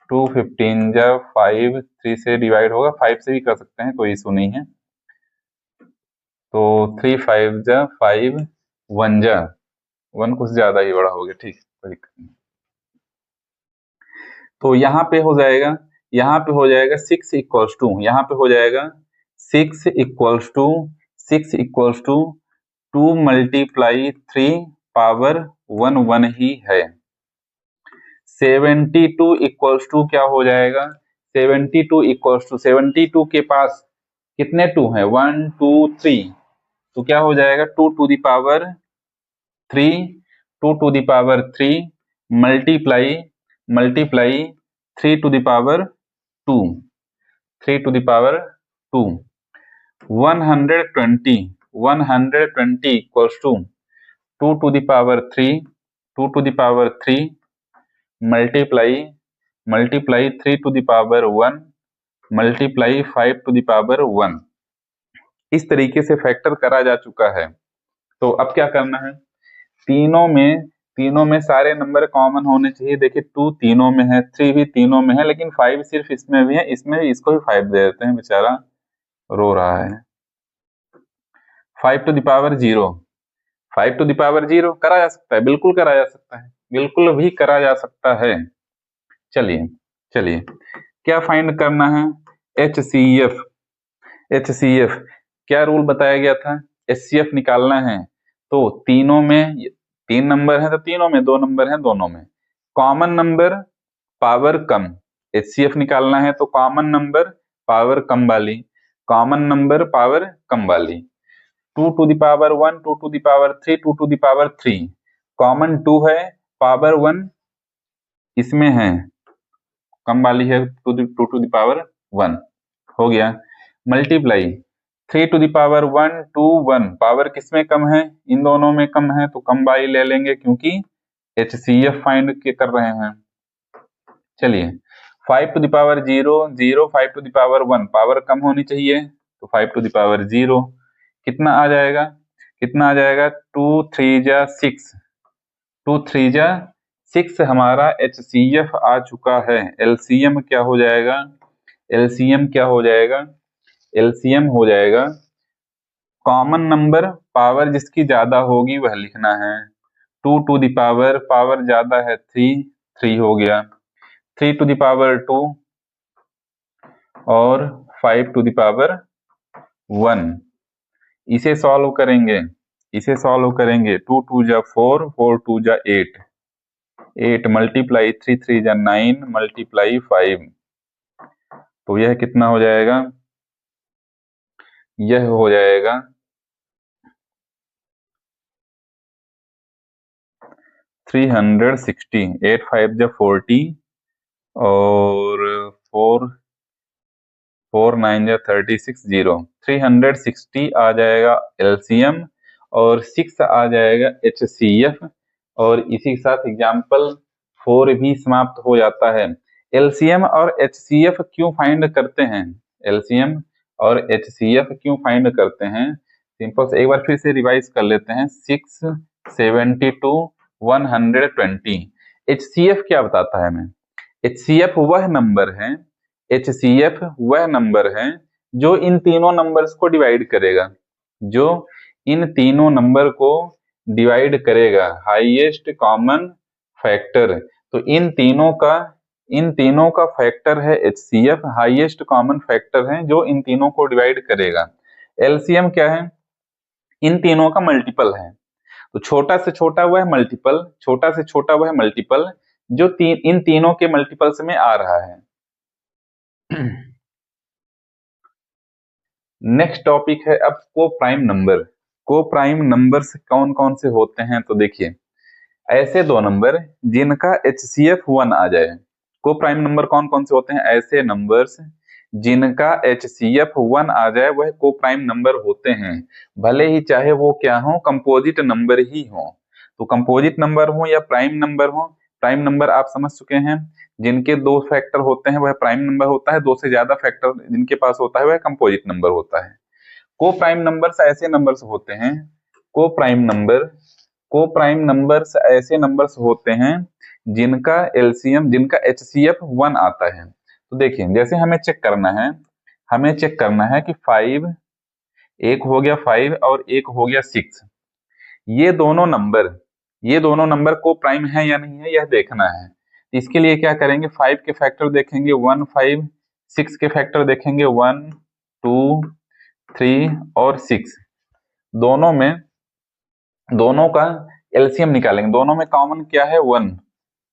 2 15 जा 5, 3 से डिवाइड होगा, 5 से भी कर सकते हैं, कोई इशू नहीं है, तो 3 5 जा 5, 1 जा 1 कुछ ज्यादा ही बड़ा हो गया, ठीक, कोई दिक्कत नहीं। तो यहाँ पे हो जाएगा, यहाँ पे हो जाएगा 6 इक्वल्स टू, यहाँ पे हो जाएगा 6 equals to 6 equals to 2 multiply 3 power 1 1 ही है। 72 इक्वल्स टू क्या हो जाएगा, 72 इक्वल्स टू 72 के पास कितने 2 हैं, 1 2 3, तो क्या हो जाएगा 2 to the power 3, 2 to the power 3 multiply 3 to the power 2, 3 to the power 2, 120 equals to 2 to the power 3, 2 to the power 3 multiply 3 to the power 1 multiply 5 to the power 1। इस तरीके से फैक्टर करा जा चुका है। तो अब क्या करना है, तीनों में सारे नंबर कॉमन होने चाहिए। देखिए 2 तीनों में है, 3 भी तीनों में है, लेकिन 5 सिर्फ इसमें भी है, इसमें भी इसको भी 5 दे देते हैं, बेचारा रो रहा है। 5 to the power 0, 5 to the power 0 करा जा सकता है, बिल्कुल करा जा सकता है, बिल्कुल भी करा जा सकता है। चलिए क्या फाइंड करना है, HCF क्या रूल बताया गया था, HCF निकालना है। तो तीनों में 3 नंबर है, तो तीनों में 2 नंबर है, दोनों में कॉमन नंबर पावर कम, HCF निकालना है तो कॉमन नंबर पावर कम वाली, कॉमन नंबर पावर कम वाली, 2 to the power 1, 2 to the power 3, 2 to the power 3, common 2 है, पावर 1 इसमें है, कम वाली है 2 टू द पावर 1 हो गया, multiply 3 to the power 1 2 1, power किसमें कम है, इन दोनों में कम है, तो कम वाली ले लेंगे क्योंकि HCF फाइंड कर रहे हैं। चलिए 5 to the power 0 0, 5 to the power 1, power कम होनी चाहिए, तो 5 टू द पावर 0 कितना आ जाएगा, 2 3 जा 6, 2 3 जा 6 हमारा HCF आ चुका है। LCM क्या हो जाएगा, LCM हो जाएगा कॉमन नंबर पावर जिसकी ज्यादा होगी वह लिखना है, 2 टू द पावर ज्यादा है 3 हो गया, 3 टू द पावर 2 और 5 टू द पावर 1। इसे सॉल्व करेंगे, 2 2 जा 4, 4 2 जा 8, 8 मल्टीप्लाई 3 3 जा 9 मल्टीप्लाई 5, तो यह कितना हो जाएगा, यह हो जाएगा 360, 8 5 जा 40 और 4 9 जा 36 0, 360 आ जाएगा LCM और 6 आ जाएगा HCF, और इसी के साथ एग्जाम्पल 4 भी समाप्त हो जाता है। LCM और HCF क्यों फाइंड करते हैं, LCM और HCF क्यों फाइंड करते हैं, सिंपल से एक बार फिर से रिवाइज कर लेते हैं। 6 72 120, HCF क्या बताता है हमें, HCF वह नंबर है जो इन तीनों नंबर्स को डिवाइड करेगा, हाईएस्ट कॉमन फैक्टर। तो इन तीनों का इन तीनों का फैक्टर है HCF, हाईएस्ट कॉमन फैक्टर है जो इन तीनों को डिवाइड करेगा। LCM क्या है? इन तीनों का मल्टीपल है। तो छोटा से छोटा वह है मल्टीपल, छोटा से छोटा वह है मल्टीपल जो इन तीनों के मल्टीपल्स में आ रहा है। नेक्स्ट टॉपिक है अब को प्राइम नंबर। को प्राइम नंबर्स कौन कौन से होते हैं? तो देखिए, ऐसे दो नंबर जिनका HCF 1 आ जाए। को प्राइम नंबर कौन कौन से होते हैं? ऐसे नंबर्स जिनका HCF 1 आ जाए वह को प्राइम नंबर होते हैं, भले ही चाहे वो क्या हो, कंपोजिट नंबर ही हो। तो कंपोजिट नंबर हो या प्राइम नंबर हो, प्राइम नंबर आप समझ चुके हैं, जिनके दो फैक्टर होते हैं वह प्राइम नंबर होता है, दो से ज्यादा फैक्टर जिनके पास होता है वह कंपोजिट नंबर होता है। को प्राइम नंबर्स ऐसे नंबर्स होते हैं, को प्राइम नंबर्स ऐसे नंबर्स होते हैं जिनका LCM, जिनका HCF 1 आता है। तो देखिए, जैसे हमें चेक करना है कि 5, एक हो गया 5 और एक हो गया 6, ये दोनों नंबर को प्राइम है या नहीं है यह देखना है। इसके लिए क्या करेंगे? 5 के फैक्टर देखेंगे 1, 5, 6 के फैक्टर देखेंगे 1, 2, 3 और 6। दोनों का LCM निकालेंगे। दोनों में कॉमन क्या है? 1।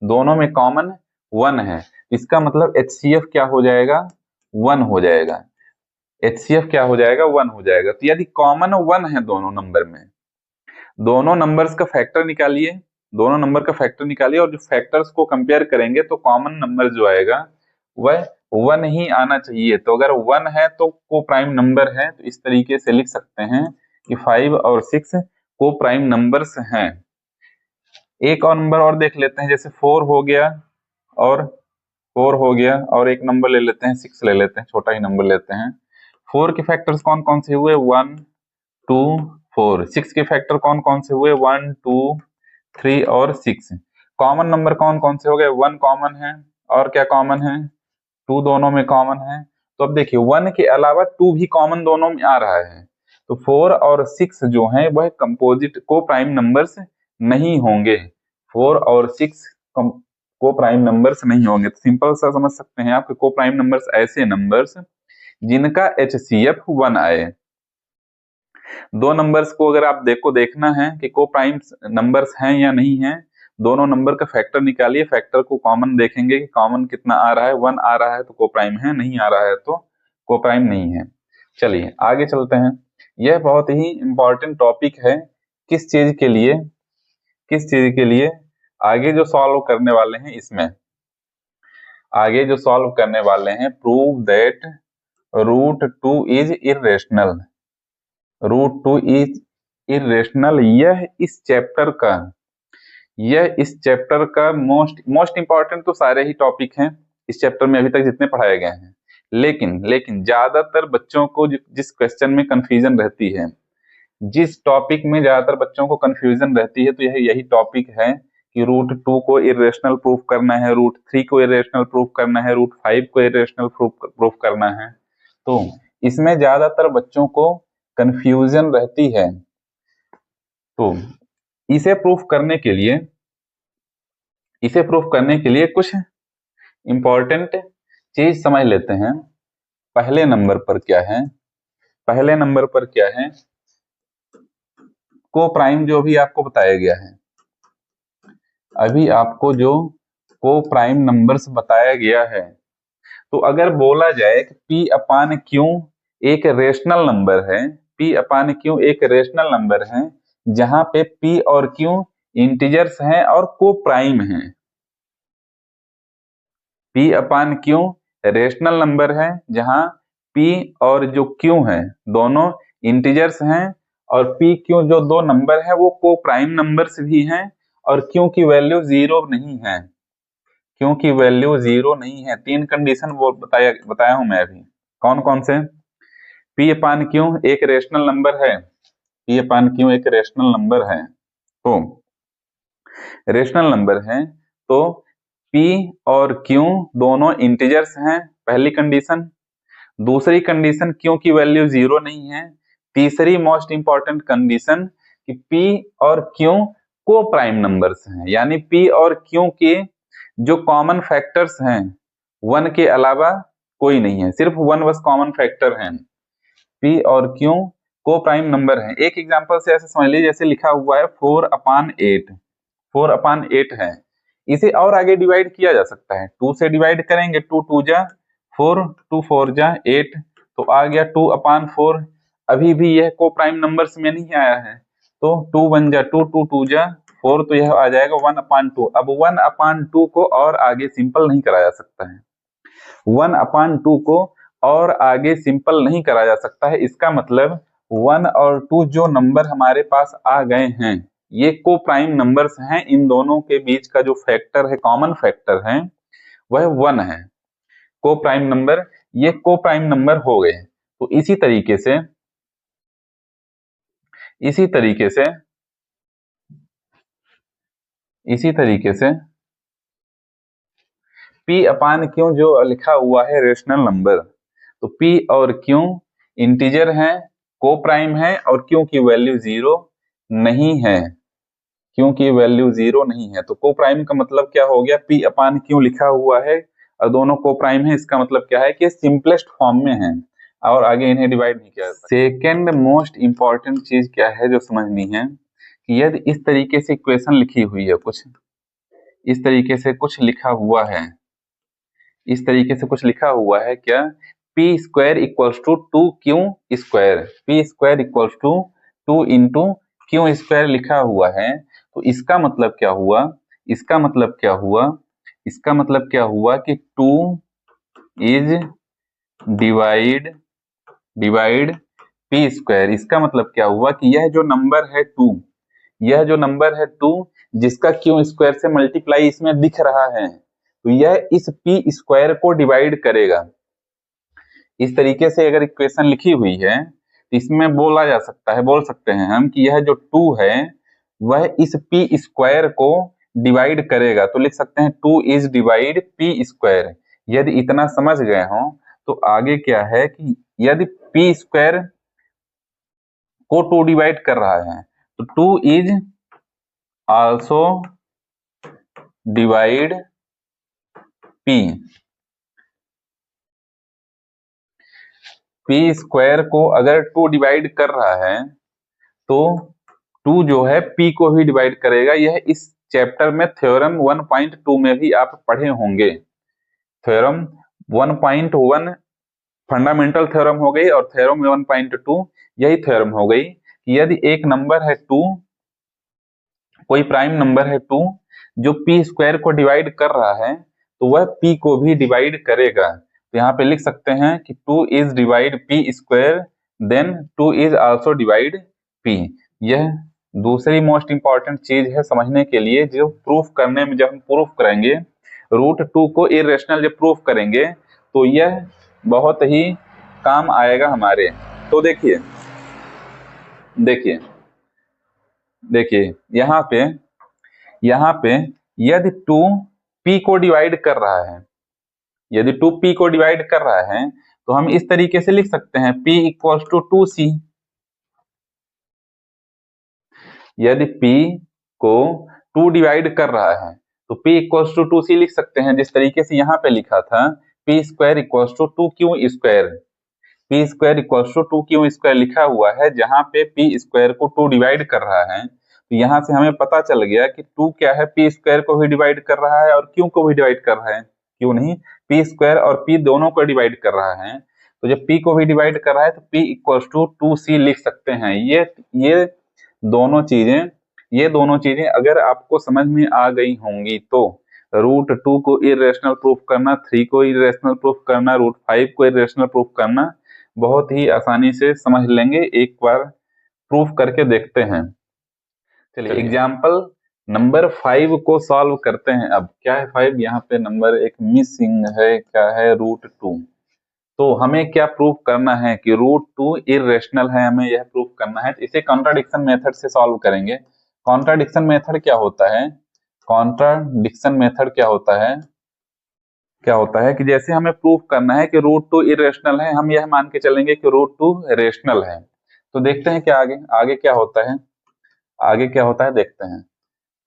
दोनों में कॉमन 1 है, इसका मतलब HCF क्या हो जाएगा? 1 हो जाएगा। HCF क्या हो जाएगा? 1 हो जाएगा। तो यदि कॉमन 1 है दोनों नंबर में, दोनों नंबर्स का फैक्टर निकालिए, दोनों नंबर का फैक्टर निकालिए और जो फैक्टर्स को कंपेयर करेंगे तो कॉमन नंबर जो आएगा वह 1 ही आना चाहिए। तो अगर 1 है तो को प्राइम नंबर है। तो इस तरीके से लिख सकते हैं कि 5 और 6 को प्राइम नंबर्स हैं। एक और नंबर और देख लेते हैं, जैसे 4 हो गया और एक नंबर ले लेते हैं 6 ले लेते हैं, छोटा ही नंबर लेते हैं। 4 के फैक्टर्स कौन कौन से हुए? 1, 2, 4। 6 के फैक्टर कौन कौन से हुए? 1, 2, 3 और 6। कॉमन नंबर कौन कौन से हो गए? 1 कॉमन है और क्या कॉमन है? 2 दोनों में कॉमन है। तो अब देखिए 1 के अलावा 2 भी कॉमन दोनों में आ रहा है। तो 4 और 6 जो है वह कंपोजिट को प्राइम नंबर्स नहीं होंगे। 4 और 6 को प्राइम नंबर्स नहीं होंगे। तो सिंपल सा समझ सकते हैं आप, को प्राइम नंबर्स ऐसे नंबर्स जिनका HCF 1 आए। दो नंबर्स को अगर आप देखना है कि को प्राइम नंबर्स हैं या नहीं हैं, दोनों नंबर का फैक्टर निकालिए, फैक्टर को कॉमन देखेंगे कि कॉमन कितना आ रहा है। 1 आ रहा है तो को प्राइम है, नहीं आ रहा है तो को प्राइम नहीं है। चलिए आगे चलते हैं। यह बहुत ही इंपॉर्टेंट टॉपिक है। किस चीज के लिए? आगे जो सॉल्व करने वाले हैं इसमें, आगे जो सॉल्व करने वाले हैं, prove that root 2 is irrational. Root 2 is irrational, यह इस चैप्टर का मोस्ट इंपॉर्टेंट तो सारे ही टॉपिक हैं इस चैप्टर में अभी तक जितने पढ़ाए गए हैं, लेकिन ज्यादातर बच्चों को जिस क्वेश्चन में कंफ्यूजन रहती है, जिस टॉपिक में ज्यादातर बच्चों को कंफ्यूजन रहती है, तो यही टॉपिक है कि रूट 2 को इर्रेशनल प्रूफ करना है, रूट 3 को इर्रेशनल प्रूफ करना है, रूट 5 को इर्रेशनल प्रूफ करना है। तो इसमें ज्यादातर बच्चों को कंफ्यूजन रहती है। तो इसे प्रूफ करने के लिए कुछ इंपॉर्टेंट चीज समझ लेते हैं। पहले नंबर पर क्या है? को प्राइम जो भी आपको बताया गया है, अभी आपको जो को प्राइम नंबर्स बताया गया है, तो अगर बोला जाए कि P अपान Q एक रेशनल नंबर है, जहां पे P और Q इंटीजर्स हैं और को प्राइम हैं। P upon Q rational number है जहां P और जो Q है दोनों इंटीजर्स हैं, और P Q जो दो नंबर है वो को प्राइम नंबर्स भी हैं, और Q की वैल्यू 0 नहीं है। तीन कंडीशन वो बताया हूं मैं अभी। कौन कौन से? P अपान Q एक रेशनल नंबर है, तो रेशनल नंबर है तो P और Q दोनों इंटीजर्स हैं, पहली कंडीशन। दूसरी कंडीशन Q की वैल्यू 0 नहीं है। तीसरी मोस्ट इंपॉर्टेंट कंडीशन कि P और Q को प्राइम नंबर्स हैं, यानी P और Q के जो कॉमन फैक्टर्स हैं 1 के अलावा कोई नहीं है, सिर्फ 1 बस कॉमन फैक्टर है। P और Q को प्राइम नंबर है। एक एग्जांपल से ऐसे समझ लीजिए, जैसे लिखा हुआ है 4/8, 4/8 है। इसे और आगे डिवाइड किया जा सकता है, 2 से डिवाइड करेंगे, 2 2 जा 4, 2 4 जा 8, तो आ गया 2/4। अभी भी यह को प्राइम नंबर्स में नहीं आया है, तो 2 1 जा 2, 2 2 जा 4, तो यह आ जाएगा 1/2। अब 1/2 को और आगे सिंपल नहीं करा जा सकता है, 1/2 को और आगे सिंपल नहीं करा जा सकता है। इसका मतलब 1 और 2 जो नंबर हमारे पास आ गए हैं, ये को प्राइम नंबर्स हैं। इन दोनों के बीच का जो फैक्टर है, कॉमन फैक्टर है, वह 1 है। को प्राइम नंबर, ये को प्राइम नंबर हो गए। तो इसी तरीके से इसी तरीके से P/Q जो लिखा हुआ है रेशनल नंबर, तो P और Q इंटीजर हैं, को प्राइम है, और Q की वैल्यू 0 नहीं है, Q की वैल्यू 0 नहीं है। तो को प्राइम का मतलब क्या हो गया, P/Q लिखा हुआ है और दोनों को प्राइम है, इसका मतलब क्या है कि सिंपलेस्ट फॉर्म में है और आगे इन्हें डिवाइड नहीं किया जाता। सेकेंड मोस्ट इंपॉर्टेंट चीज क्या है जो समझनी है, कि यदि इस तरीके से इक्वेशन लिखी हुई है, कुछ इस तरीके से कुछ लिखा हुआ है, इस तरीके से कुछ लिखा हुआ है क्या, P² equals to 2Q², P² equals to 2 into Q² लिखा हुआ है। तो इसका मतलब क्या हुआ, इसका मतलब क्या हुआ, इसका मतलब क्या हुआ कि 2 इज डिवाइड P²। इसका मतलब क्या हुआ कि यह जो नंबर है 2, यह जो नंबर है 2 जिसका Q² से मल्टीप्लाई इसमें दिख रहा है, तो यह इस P² को डिवाइड करेगा। इस तरीके से अगर इक्वेशन लिखी हुई है, तो इसमें बोला जा सकता है, बोल सकते हैं हम कि यह जो 2 है वह इस P² को डिवाइड करेगा। तो लिख सकते हैं 2 इज डिवाइड P²। यदि इतना समझ गए हो तो आगे क्या है कि यदि P² को 2 डिवाइड कर रहा है, तो 2 is also divide P। P² को अगर 2 डिवाइड कर रहा है तो 2 जो है P को भी डिवाइड करेगा। यह इस चैप्टर में थ्योरम 1.2 में भी आप पढ़े होंगे। थ्योरम 1.1 फंडामेंटल थ्योरम हो गई और थ्योरम 1.2 यही थ्योरम हो गई कि यदि एक नंबर है 2, कोई प्राइम नंबर है 2 जो P² को डिवाइड कर रहा है, तो वह P को भी डिवाइड करेगा। तो यहाँ पे लिख सकते हैं कि 2 is divide P², then 2 is also divide P। यह दूसरी मोस्ट इंपॉर्टेंट चीज है समझने के लिए, जो प्रूफ करने में, जब हम प्रूफ करेंगे √2 को इरेशनल जब प्रूफ करेंगे, तो यह बहुत ही काम आएगा हमारे। तो देखिए देखिए देखिए यहाँ पे यदि 2 P को डिवाइड कर रहा है, यदि 2 P को डिवाइड कर रहा है, तो हम इस तरीके से लिख सकते हैं P इक्वल्स टू 2C। यदि P को 2 डिवाइड कर रहा है तो P इक्वल्स टू 2C लिख सकते हैं, जिस तरीके से यहाँ पे लिखा था P² equals to 2Q²। P² equals to 2Q² लिखा हुआ है, जहाँ पे P² को 2 डिवाइड कर रहा है। तो यहाँ से हमें पता चल गया कि 2 क्या है, P² को भी डिवाइड कर रहा है और Q को भी डिवाइड कर रहा है। क्यों नहीं, P² और P दोनों को डिवाइड कर रहा है। तो जब P को भी डिवाइड कर रहा है तो P इक्वल्स टू 2C लिख सकते हैं। ये दोनों चीजें अगर आपको समझ में आ गई होंगी तो √2 को इरेशनल प्रूफ करना, 3 को इरेशनल प्रूफ करना, √5 को इरेशनल प्रूफ करना बहुत ही आसानी से समझ लेंगे। एक बार प्रूफ करके देखते हैं। चलिए एग्जाम्पल नंबर 5 को सॉल्व करते हैं। अब क्या है 5, यहाँ पे नंबर एक मिसिंग है, क्या है, √2। तो हमें क्या प्रूफ करना है कि √2 इरेशनल है, हमें यह प्रूफ करना है। तो इसे कॉन्ट्राडिक्शन मेथड से सॉल्व करेंगे। कॉन्ट्राडिक्शन मेथड क्या होता है, कॉन्ट्राडिक्शन मेथड क्या होता है कि जैसे हमें प्रूफ करना है कि √2 इरेशनल है, हम यह मान के चलेंगे कि √2 रेशनल है। तो देखते हैं क्या आगे क्या होता है, देखते हैं।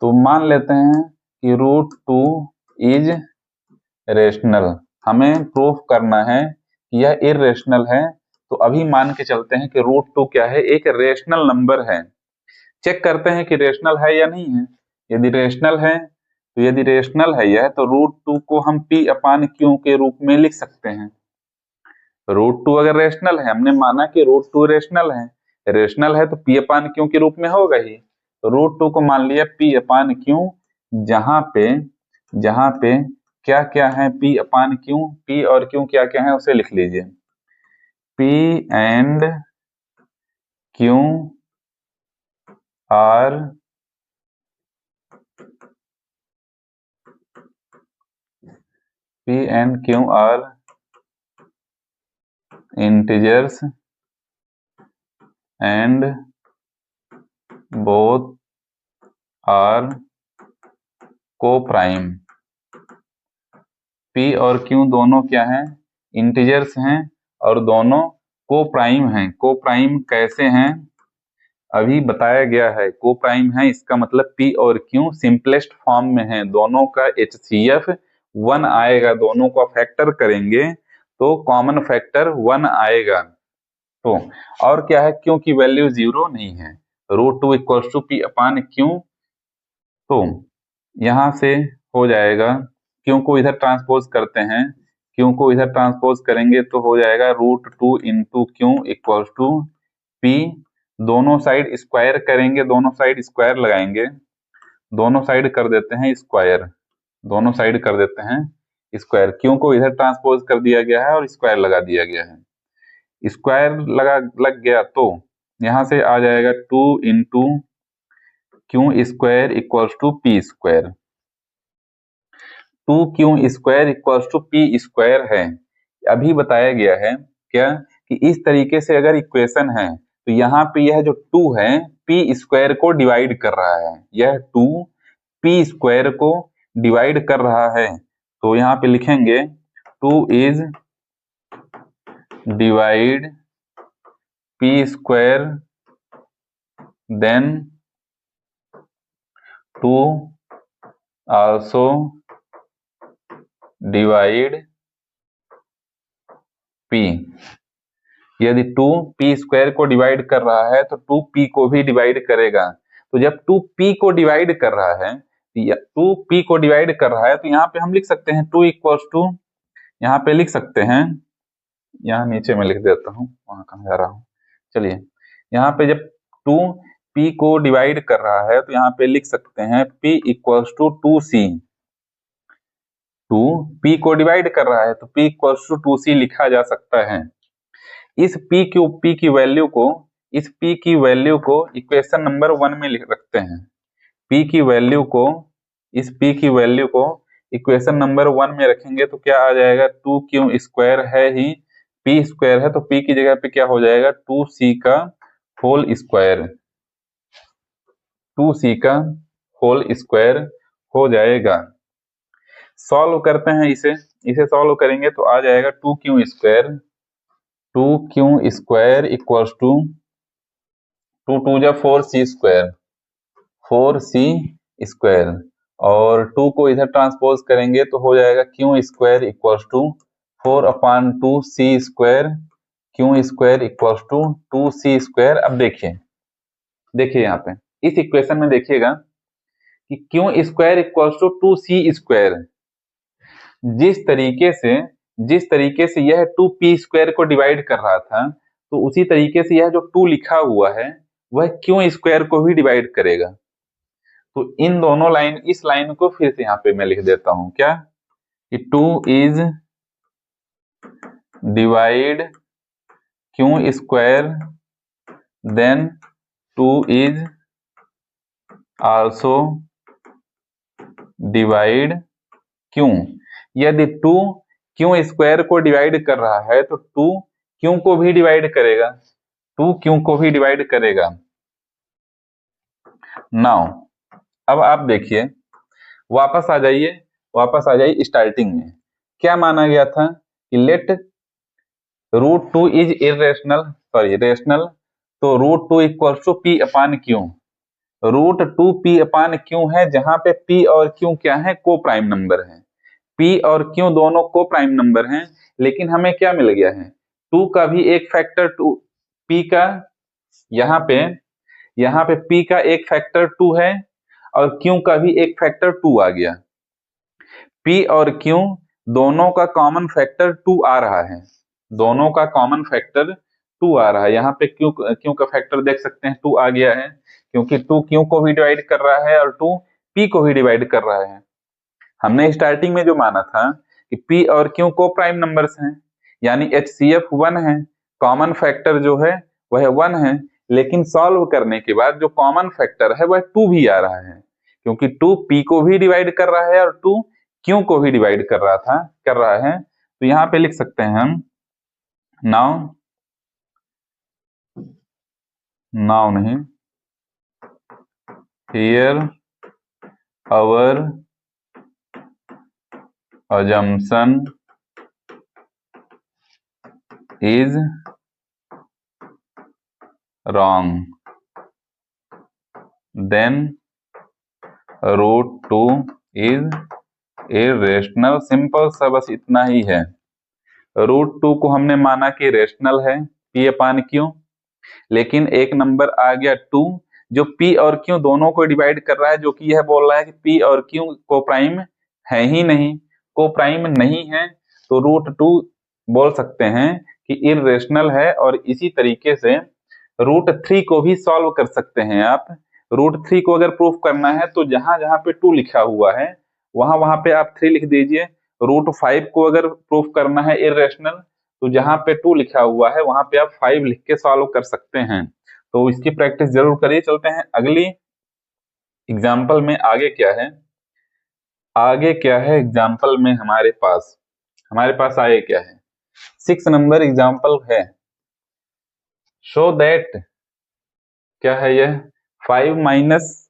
तो मान लेते हैं कि √2 इज रेशनल, हमें प्रूफ करना है कि यह इर्रेशनल है। तो अभी मान के चलते हैं कि √2 क्या है, एक रेशनल नंबर है। चेक करते हैं कि रेशनल है या नहीं है। यदि रेशनल है तो यदि रेशनल है यह, तो √2 को हम P/Q के रूप में लिख सकते हैं। √2 अगर रेशनल है, हमने माना कि √2 रेशनल है तो P/Q के रूप में होगा ही। तो √2 को मान लिया P/Q, जहां पे क्या क्या है P/Q, P और Q क्या क्या है उसे लिख लीजिए। P and Q are integers and both are co-prime। P और Q दोनों क्या हैं, इंटीजर्स हैं और दोनों को-प्राइम हैं। को-प्राइम कैसे हैं अभी बताया गया है। को-प्राइम है इसका मतलब P और Q सिंपलेस्ट फॉर्म में है, दोनों का HCF 1 आएगा, दोनों को फैक्टर करेंगे तो कॉमन फैक्टर 1 आएगा। तो और क्या है, Q की वैल्यू 0 नहीं है। √2 इक्वल्स टू P/Q। तो यहां से हो जाएगा, Q को इधर ट्रांसपोज करते हैं, Q को इधर ट्रांसपोज करेंगे तो हो जाएगा √2 into Q equals to P। दोनों साइड स्क्वायर करेंगे, दोनों साइड स्क्वायर लगाएंगे, दोनों साइड कर देते हैं स्क्वायर, दोनों साइड कर देते हैं स्क्वायर। Q को इधर ट्रांसपोज कर दिया गया है और स्क्वायर लगा दिया गया है। स्क्वायर लग गया तो यहां से आ जाएगा 2 into Q square equals to P square. 2Q square equals to P square है। अभी बताया गया है क्या कि इस तरीके से अगर इक्वेशन है तो यहाँ पे यह जो 2 है P स्क्वायर को डिवाइड कर रहा है, यह 2 P स्क्वायर को डिवाइड कर रहा है। तो यहाँ पे लिखेंगे 2 is divide P square, then 2 also divide P। यदि 2 P स्क्वायर को डिवाइड कर रहा है तो 2 P को भी डिवाइड करेगा। तो जब 2 P को डिवाइड कर रहा है, 2 P को डिवाइड कर रहा है तो यहाँ पे हम लिख सकते हैं 2 इक्वल्स टू, यहाँ पे लिख सकते हैं, यहाँ नीचे में लिख देता हूँ, वहां कहाँ जा रहा हूँ, चलिए यहाँ पे जब 2 P को डिवाइड कर रहा है तो यहाँ पे लिख सकते हैं P equals to 2C। 2 P को डिवाइड कर रहा है तो P इक्वल्स टू 2C लिखा जा सकता है। इस P की वैल्यू को, इस P की वैल्यू को इक्वेशन नंबर 1 में लिख रखते हैं। P की वैल्यू को, इस P की वैल्यू को इक्वेशन नंबर 1 में रखेंगे तो क्या आ जाएगा, 2Q स्क्वायर है ही, P स्क्वायर है तो P की जगह पे क्या हो जाएगा 2C का होल स्क्वायर, 2C का होल स्क्वायर हो जाएगा। सॉल्व करते हैं इसे सॉल्व करेंगे तो आ जाएगा 2Q square, 2Q square equals to 2 2 जा 4C स्क्वायर, 4C स्क्वायर, और 2 को इधर ट्रांसपोज करेंगे तो हो जाएगा Q square equals to 4/2C square, Q square equals to 2C square. अब देखिए यहाँ पे इस इक्वेशन में देखिएगा कि Q square equals to 2C square, जिस तरीके से यह 2P स्क्वायर को डिवाइड कर रहा था तो उसी तरीके से यह जो 2 लिखा हुआ है वह Q स्क्वायर को भी डिवाइड करेगा। तो इन दोनों लाइन, इस लाइन को फिर से यहाँ पे मैं लिख देता हूं क्या, कि 2 is divide Q square, then 2 is also divide Q। यदि 2 Q स्क्वायर को डिवाइड कर रहा है तो 2 Q को भी डिवाइड करेगा, 2 Q को भी डिवाइड करेगा। नाउ अब आप देखिए, वापस आ जाइए स्टार्टिंग में। क्या माना गया था कि लेट √2 इज रेशनल, तो √2 इक्वल्स टू P/Q। √2 P/Q है जहां पे P और Q क्या है, को प्राइम नंबर है। P और Q दोनों को प्राइम नंबर हैं, लेकिन हमें क्या मिल गया है, 2 का भी एक फैक्टर 2, P का यहाँ पे P का एक फैक्टर 2 है और Q का भी एक फैक्टर 2 आ गया। P और Q दोनों का कॉमन फैक्टर 2 आ रहा है, दोनों का कॉमन फैक्टर 2 आ रहा है। यहाँ पे Q का फैक्टर देख सकते हैं 2 आ गया है, क्योंकि 2 Q को भी डिवाइड कर रहा है और 2 P को भी डिवाइड कर रहा है। हमने स्टार्टिंग में जो माना था कि P और Q को प्राइम नंबर्स हैं, यानी HCF 1 है, कॉमन फैक्टर जो है वह 1 है, लेकिन सॉल्व करने के बाद जो कॉमन फैक्टर है वह 2 भी आ रहा है, क्योंकि 2 P को भी डिवाइड कर रहा है और 2 Q को भी डिवाइड कर रहा है। तो यहाँ पे लिख सकते हैं हम नाउ नहीं, here our assumption is wrong, then root 2 is irrational। Simple सा बस इतना ही है। रूट 2 को हमने माना कि रेशनल है P अपान Q, लेकिन एक नंबर आ गया 2 जो P और Q दोनों को डिवाइड कर रहा है, जो कि यह बोल रहा है कि P और Q को प्राइम है ही नहीं, को प्राइम नहीं है, तो रूट 2 बोल सकते हैं कि इररेशनल है। और इसी तरीके से रूट 3 को भी सॉल्व कर सकते हैं आप। रूट 3 को अगर प्रूफ करना है तो जहां जहां पे 2 लिखा हुआ है वहां वहां पे आप 3 लिख दीजिए। रूट 5 को अगर प्रूफ करना है इररेशनल तो जहां पे 2 लिखा हुआ है वहां पे आप 5 लिख के सॉल्व कर सकते हैं। तो इसकी प्रैक्टिस जरूर करिए। चलते हैं अगली एग्जाम्पल में। आगे क्या है एग्जाम्पल में हमारे पास आगे क्या है, 6 नंबर एग्जाम्पल है। शो दैट क्या है यह 5 माइनस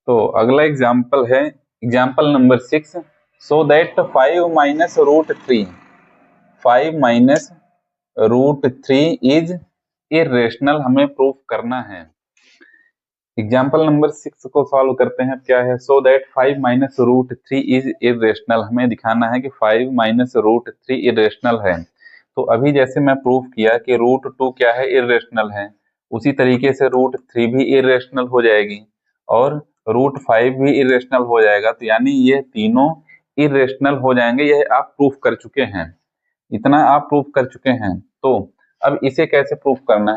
तो अगला एग्जाम्पल है example number 6। So that 5 minus root 3 is irrational, हमें प्रूफ करना है। एग्जाम्पल नंबर 6 को सॉल्व करते हैं। क्या है, so that 5 minus root 3 is irrational, हमें दिखाना है कि 5 माइनस रूट 3 इररेशनल है। तो अभी जैसे मैं प्रूफ किया कि रूट 2 क्या है, इररेशनल है, उसी तरीके से रूट 3 भी इररेशनल हो जाएगी और रूट 5 भी इररेशनल हो जाएगा। तो यानी ये तीनों इररेशनल हो जाएंगे, यह आप प्रूफ कर चुके हैं, इतना आप प्रूफ कर चुके हैं। तो अब इसे कैसे प्रूफ करना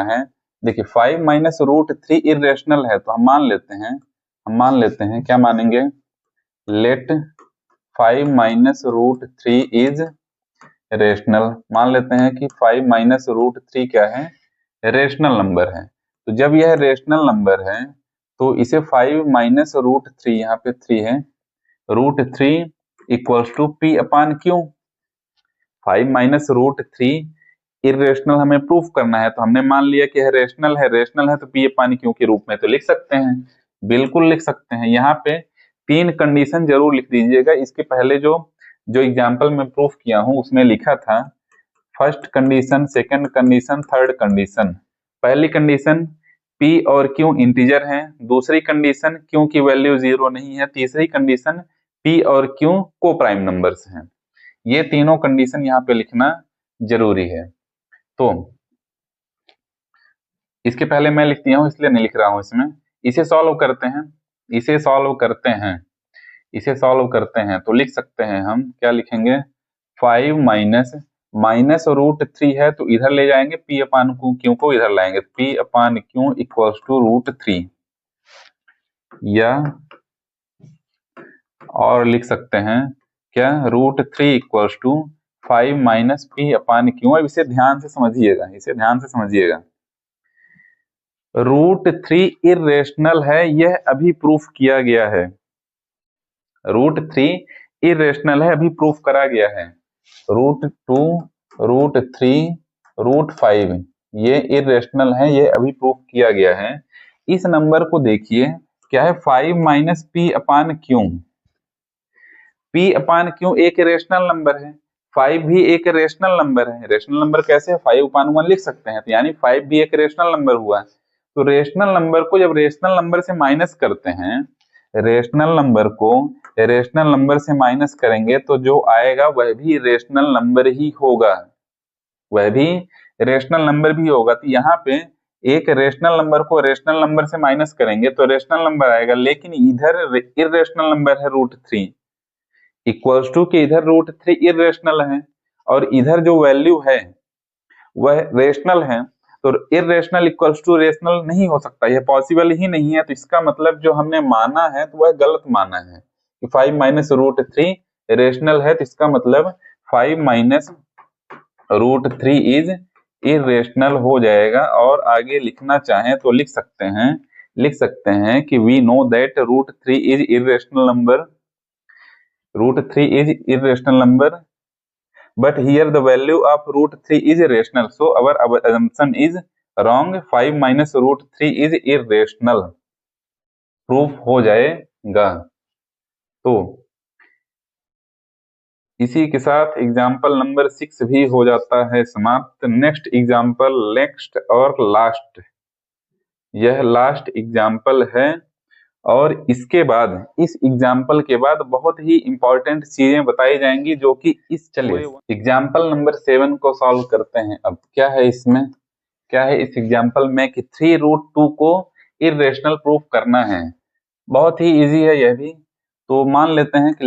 है, देखिए 5 माइनस रूट 3 इररेशनल है, तो हम मान लेते हैं क्या मानेंगे, let 5 minus root 3 is rational. मान लेते हैं कि 5 माइनस रूट 3 क्या है, रेशनल नंबर है। तो जब यह रेशनल नंबर है तो इसे 5 माइनस रूट 3, यहाँ पे 3 है, root 3 equals to P upon Q। 5 minus root 3 irrational हमें प्रूफ करना है, तो हमने मान लिया कि यह रेशनल है तो P अपान Q के रूप में तो लिख सकते हैं, बिल्कुल लिख सकते हैं। यहाँ पे 3 कंडीशन जरूर लिख दीजिएगा। इसके पहले जो एग्जाम्पल में प्रूफ किया हूं उसमें लिखा था first condition, second condition, third condition. पहली कंडीशन P और Q इंटीजर हैं, दूसरी कंडीशन Q की वैल्यू 0 नहीं है, तीसरी कंडीशन P और Q को प्राइम नंबर्स हैं। ये तीनों कंडीशन यहाँ पे लिखना जरूरी है। तो इसके पहले मैं लिख दिया हूं इसलिए नहीं लिख रहा हूं इसमें। इसे सॉल्व करते हैं तो लिख सकते हैं हम, क्या लिखेंगे, 5 माइनस रूट 3 है तो इधर ले जाएंगे, P अपान Q को इधर लाएंगे, P upon Q equals to root 3, या और लिख सकते हैं क्या, root 3 equals to 5 minus P upon Q। अब इसे ध्यान से समझिएगा, रूट 3 इररेशनल है, यह अभी प्रूफ किया गया है। रूट 3 इररेशनल है, अभी प्रूफ करा गया है। रूट 2, रूट 3, रूट 5 ये इररेशनल है, ये अभी प्रूफ किया गया है। इस नंबर को देखिए क्या है, 5 minus P upon Q। P upon Q एक इरेशनल नंबर है, 5 भी एक रेशनल नंबर है। रेशनल नंबर कैसे है, 5/1 लिख सकते हैं, तो यानी 5 भी एक रेशनल नंबर हुआ। तो रेशनल नंबर को जब रेशनल नंबर से माइनस करते हैं, रेशनल नंबर को रेशनल नंबर से माइनस करेंगे तो जो आएगा वह भी रेशनल नंबर ही होगा, वह भी रेशनल नंबर भी होगा। तो यहाँ पे एक रेशनल नंबर को रेशनल नंबर से माइनस करेंगे तो रेशनल नंबर आएगा, लेकिन इधर इर्रेशनल नंबर है √3 इक्वल्स टू के इधर √3 इर्रेशनल है और इधर जो वैल्यू है वह रेशनल है। तो इर्रेशनल इक्वल्स टू रेशनल नहीं हो सकता, यह पॉसिबल ही नहीं है। तो इसका मतलब जो हमने माना है तो वह गलत माना है कि 5 माइनस √3 रेशनल है। तो इसका मतलब 5 माइनस √3 इज इरेशनल हो जाएगा। और आगे लिखना चाहें तो लिख सकते हैं कि we know that √3 is irrational number, √3 is irrational number, but here the value of √3 is rational, so our assumption is wrong. 5 minus √3 is irrational proof हो जाएगा। तो इसी के साथ एग्जाम्पल नंबर 6 भी हो जाता है समाप्त। नेक्स्ट एग्जाम्पल, नेक्स्ट और लास्ट, यह लास्ट एग्जाम्पल है और इसके बाद इस एग्जाम्पल के बाद बहुत ही इंपॉर्टेंट चीजें बताई जाएंगी जो कि इस चलिए एग्जाम्पल नंबर 7 को सॉल्व करते हैं। अब क्या है इसमें, क्या है इस एग्जाम्पल में कि 3√2 को इरेशनल प्रूफ करना है। बहुत ही इजी है यह भी। तो मान लेते हैं कि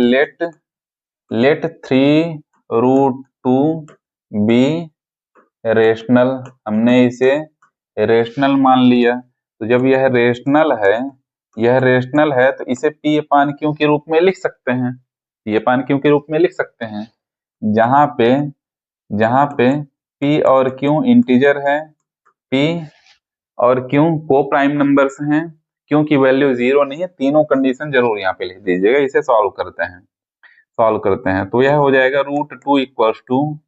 लेट 3√2 बी रेशनल, हमने इसे रेशनल मान लिया। तो जब यह रेशनल है तो इसे P/Q के रूप में लिख सकते हैं, P/Q के रूप में लिख सकते हैं, जहां पे P और Q इंटीजर है, P और Q को प्राइम नंबर्स हैं, Q की वैल्यू 0 नहीं है। तीनों कंडीशन जरूर यहाँ पे लिख दीजिएगा। इसे सॉल्व करते हैं तो यह हो जाएगा √2 इक्वल्स टू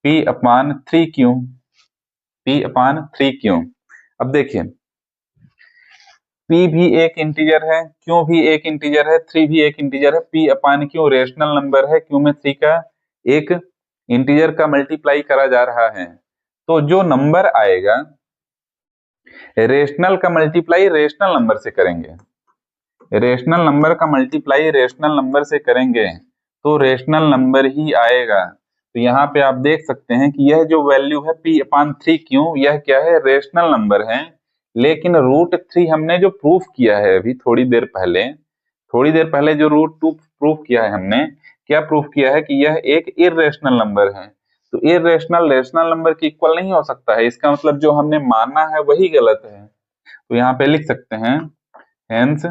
P/3Q, P/3Q। अब देखिए P भी एक इंटीजर है, Q भी एक इंटीजर है, 3 भी एक इंटीजर है, P/Q रेशनल नंबर है, Q में 3 का एक इंटीजर का मल्टीप्लाई करा जा रहा है। तो जो नंबर आएगा रेशनल का मल्टीप्लाई रेशनल नंबर से करेंगे, रेशनल नंबर का मल्टीप्लाई रेशनल नंबर से करेंगे तो रेशनल नंबर ही आएगा। तो यहाँ पे आप देख सकते हैं कि यह जो वैल्यू है P/3Q यह क्या है, रेशनल नंबर है। लेकिन √3 हमने जो प्रूफ किया है अभी थोड़ी देर पहले जो √2 प्रूफ किया है हमने, क्या प्रूफ किया है कि यह एक इरेशनल नंबर है। तो इरेशनल रेशनल नंबर के इक्वल नहीं हो सकता है, इसका मतलब जो हमने माना है वही गलत है। तो यहाँ पे लिख सकते हैं हेंस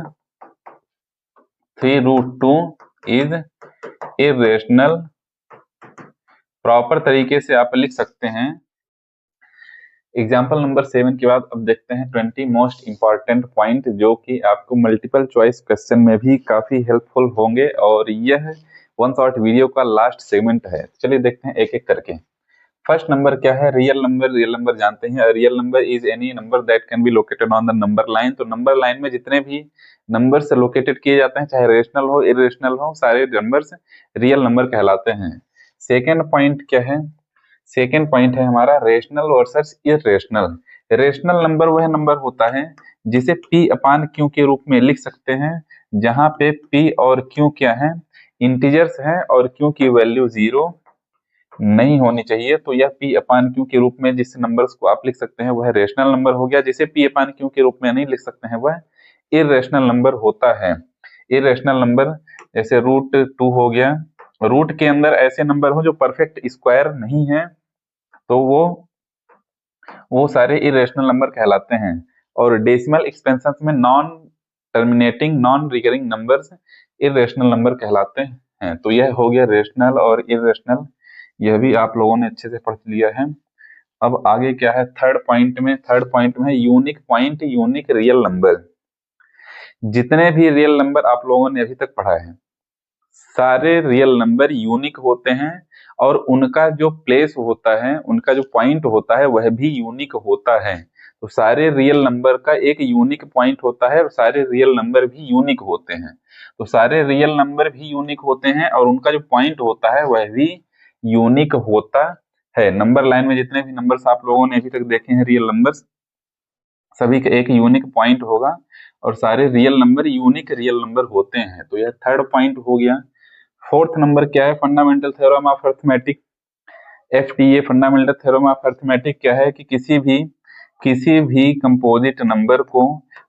3√2 इज इरेशनल। प्रॉपर तरीके से आप लिख सकते हैं। एग्जाम्पल नंबर 7 के बाद अब देखते हैं 20 मोस्ट इंपॉर्टेंट पॉइंट जो कि आपको मल्टीपल चॉइस क्वेश्चन में भी काफी हेल्पफुल होंगे और यह वन शॉट वीडियो का लास्ट सेगमेंट है। चलिए देखते हैं एक एक करके। फर्स्ट नंबर क्या है, रियल नंबर जानते हैं। Real number is any number that can be located on the number line. तो नंबर लाइन में जितने भी नंबर्स लोकेटेड किए जाते हैं, चाहे रेशनल हो इरेशनल हो, सारे नंबर्स रियल नंबर कहलाते हैं। सेकेंड पॉइंट क्या है, सेकेंड पॉइंट है हमारा rational versus irrational. Rational number वह नंबर होता है जिसे P/Q के रूप में लिख सकते हैं, जहां पे P और Q क्या है, इंटीजर्स हैं और Q की वैल्यू 0 नहीं होनी चाहिए। तो यह P/Q के रूप में जिस नंबर्स को आप लिख सकते हैं वह रेशनल नंबर हो गया। जिसे P/Q के रूप में नहीं लिख सकते हैं वह इरेशनल नंबर होता है। इरेशनल नंबर जैसे √2 हो गया। रूट के अंदर ऐसे नंबर हो जो परफेक्ट स्क्वायर नहीं है तो वो सारे इरेशनल नंबर कहलाते हैं। और डेसिमल एक्सपेंशन में non terminating non recurring numbers irrational number कहलाते हैं। तो यह हो गया रेशनल और इरेशनल, यह भी आप लोगों ने अच्छे से पढ़ लिया है। अब आगे क्या है, थर्ड पॉइंट में unique point, unique real number. जितने भी रियल नंबर आप लोगों ने अभी तक पढ़ा है सारे रियल नंबर यूनिक होते हैं और उनका जो प्लेस होता है, उनका जो पॉइंट होता है वह भी यूनिक होता है। तो सारे रियल नंबर का एक यूनिक पॉइंट होता है और सारे रियल नंबर भी यूनिक होते हैं। तो सारे रियल नंबर भी यूनिक होते हैं और उनका जो पॉइंट होता है वह भी यूनिक होता है। नंबर लाइन में जितने भी नंबर्स आप लोगों ने अभी तक देखे हैं रियल नंबर्स, सभी का एक यूनिक पॉइंट होगा और सारे real number unique real number होते हैं। तो यह थर्ड पॉइंट हो गया। फोर्थ नंबर क्या है? Fundamental theorem of arithmetic, FTA fundamental theorem of arithmetic क्या है कि किसी भी कंपोजिट नंबर को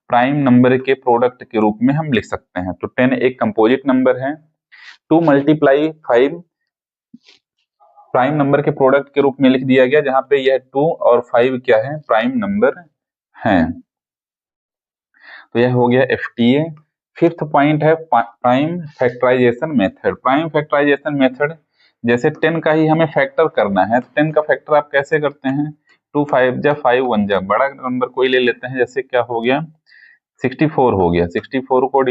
प्राइम नंबर के प्रोडक्ट के रूप में हम लिख सकते हैं। तो 10 एक कंपोजिट नंबर है, 2 मल्टीप्लाई 5 प्राइम नंबर के प्रोडक्ट के रूप में लिख दिया गया, जहां पे यह 2 और 5 क्या है? प्राइम नंबर हैं। तो यह हो गया FTA। फिफ्थ पॉइंट है prime factorisation method. Prime factorisation method, जैसे 10 का ही हमें फैक्टर करना है, तो 10 का फैक्टर आप कैसे करते हैं? 2 5 जा 5 1 जा, बड़ा नंबर कोई ले लेते हैं, जैसे क्या हो गया? 64 हो गया। 64 को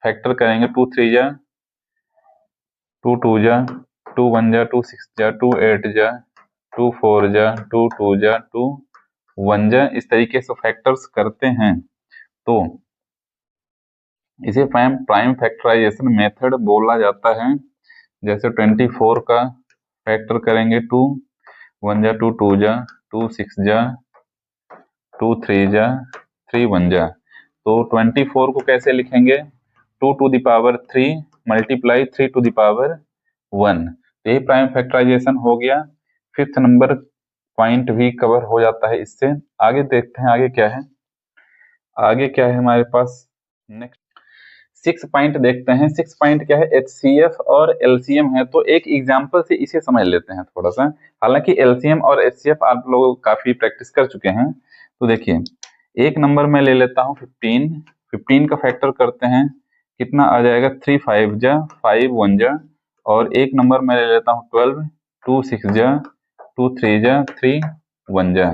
फैक्टर करेंगे, 2 3 जा 2 2 जा 2 1 जा 2 6 जा 2 8 जा 2 4 जा 2 2 जा 2 1 जा, इस तरीके से फैक्टर्स करते हैं। तो इसे प्राइम फैक्टराइजेशन मेथड बोला जाता है। जैसे 24 का फैक्टर करेंगे, 2 1 जा 2 2 जा 2 6 जा 2 3 जा 3 1 जा। तो 24 को कैसे लिखेंगे? 2 to the power 3 multiply 3 to the power 1। तो यही प्राइम फैक्टराइजेशन हो गया। फिफ्थ नंबर पॉइंट भी कवर हो जाता है इससे। आगे देखते हैं आगे क्या है। आगे क्या है हमारे पास? नेक्स्ट 6 पॉइंट देखते हैं। 6 पॉइंट क्या है? HCF और LCM है। तो एक एग्जांपल से इसे समझ लेते हैं थोड़ा सा। हालांकि LCM और HCF आप लोग काफी प्रैक्टिस कर चुके हैं। तो देखिए, एक नंबर मैं ले लेता हूँ 15। 15 का फैक्टर करते हैं, कितना आ जाएगा? 3 5 जा 5 1 जा। और एक नंबर मैं ले लेता हूँ 12, 2 6 जा 2 3 जा 3 1 जा।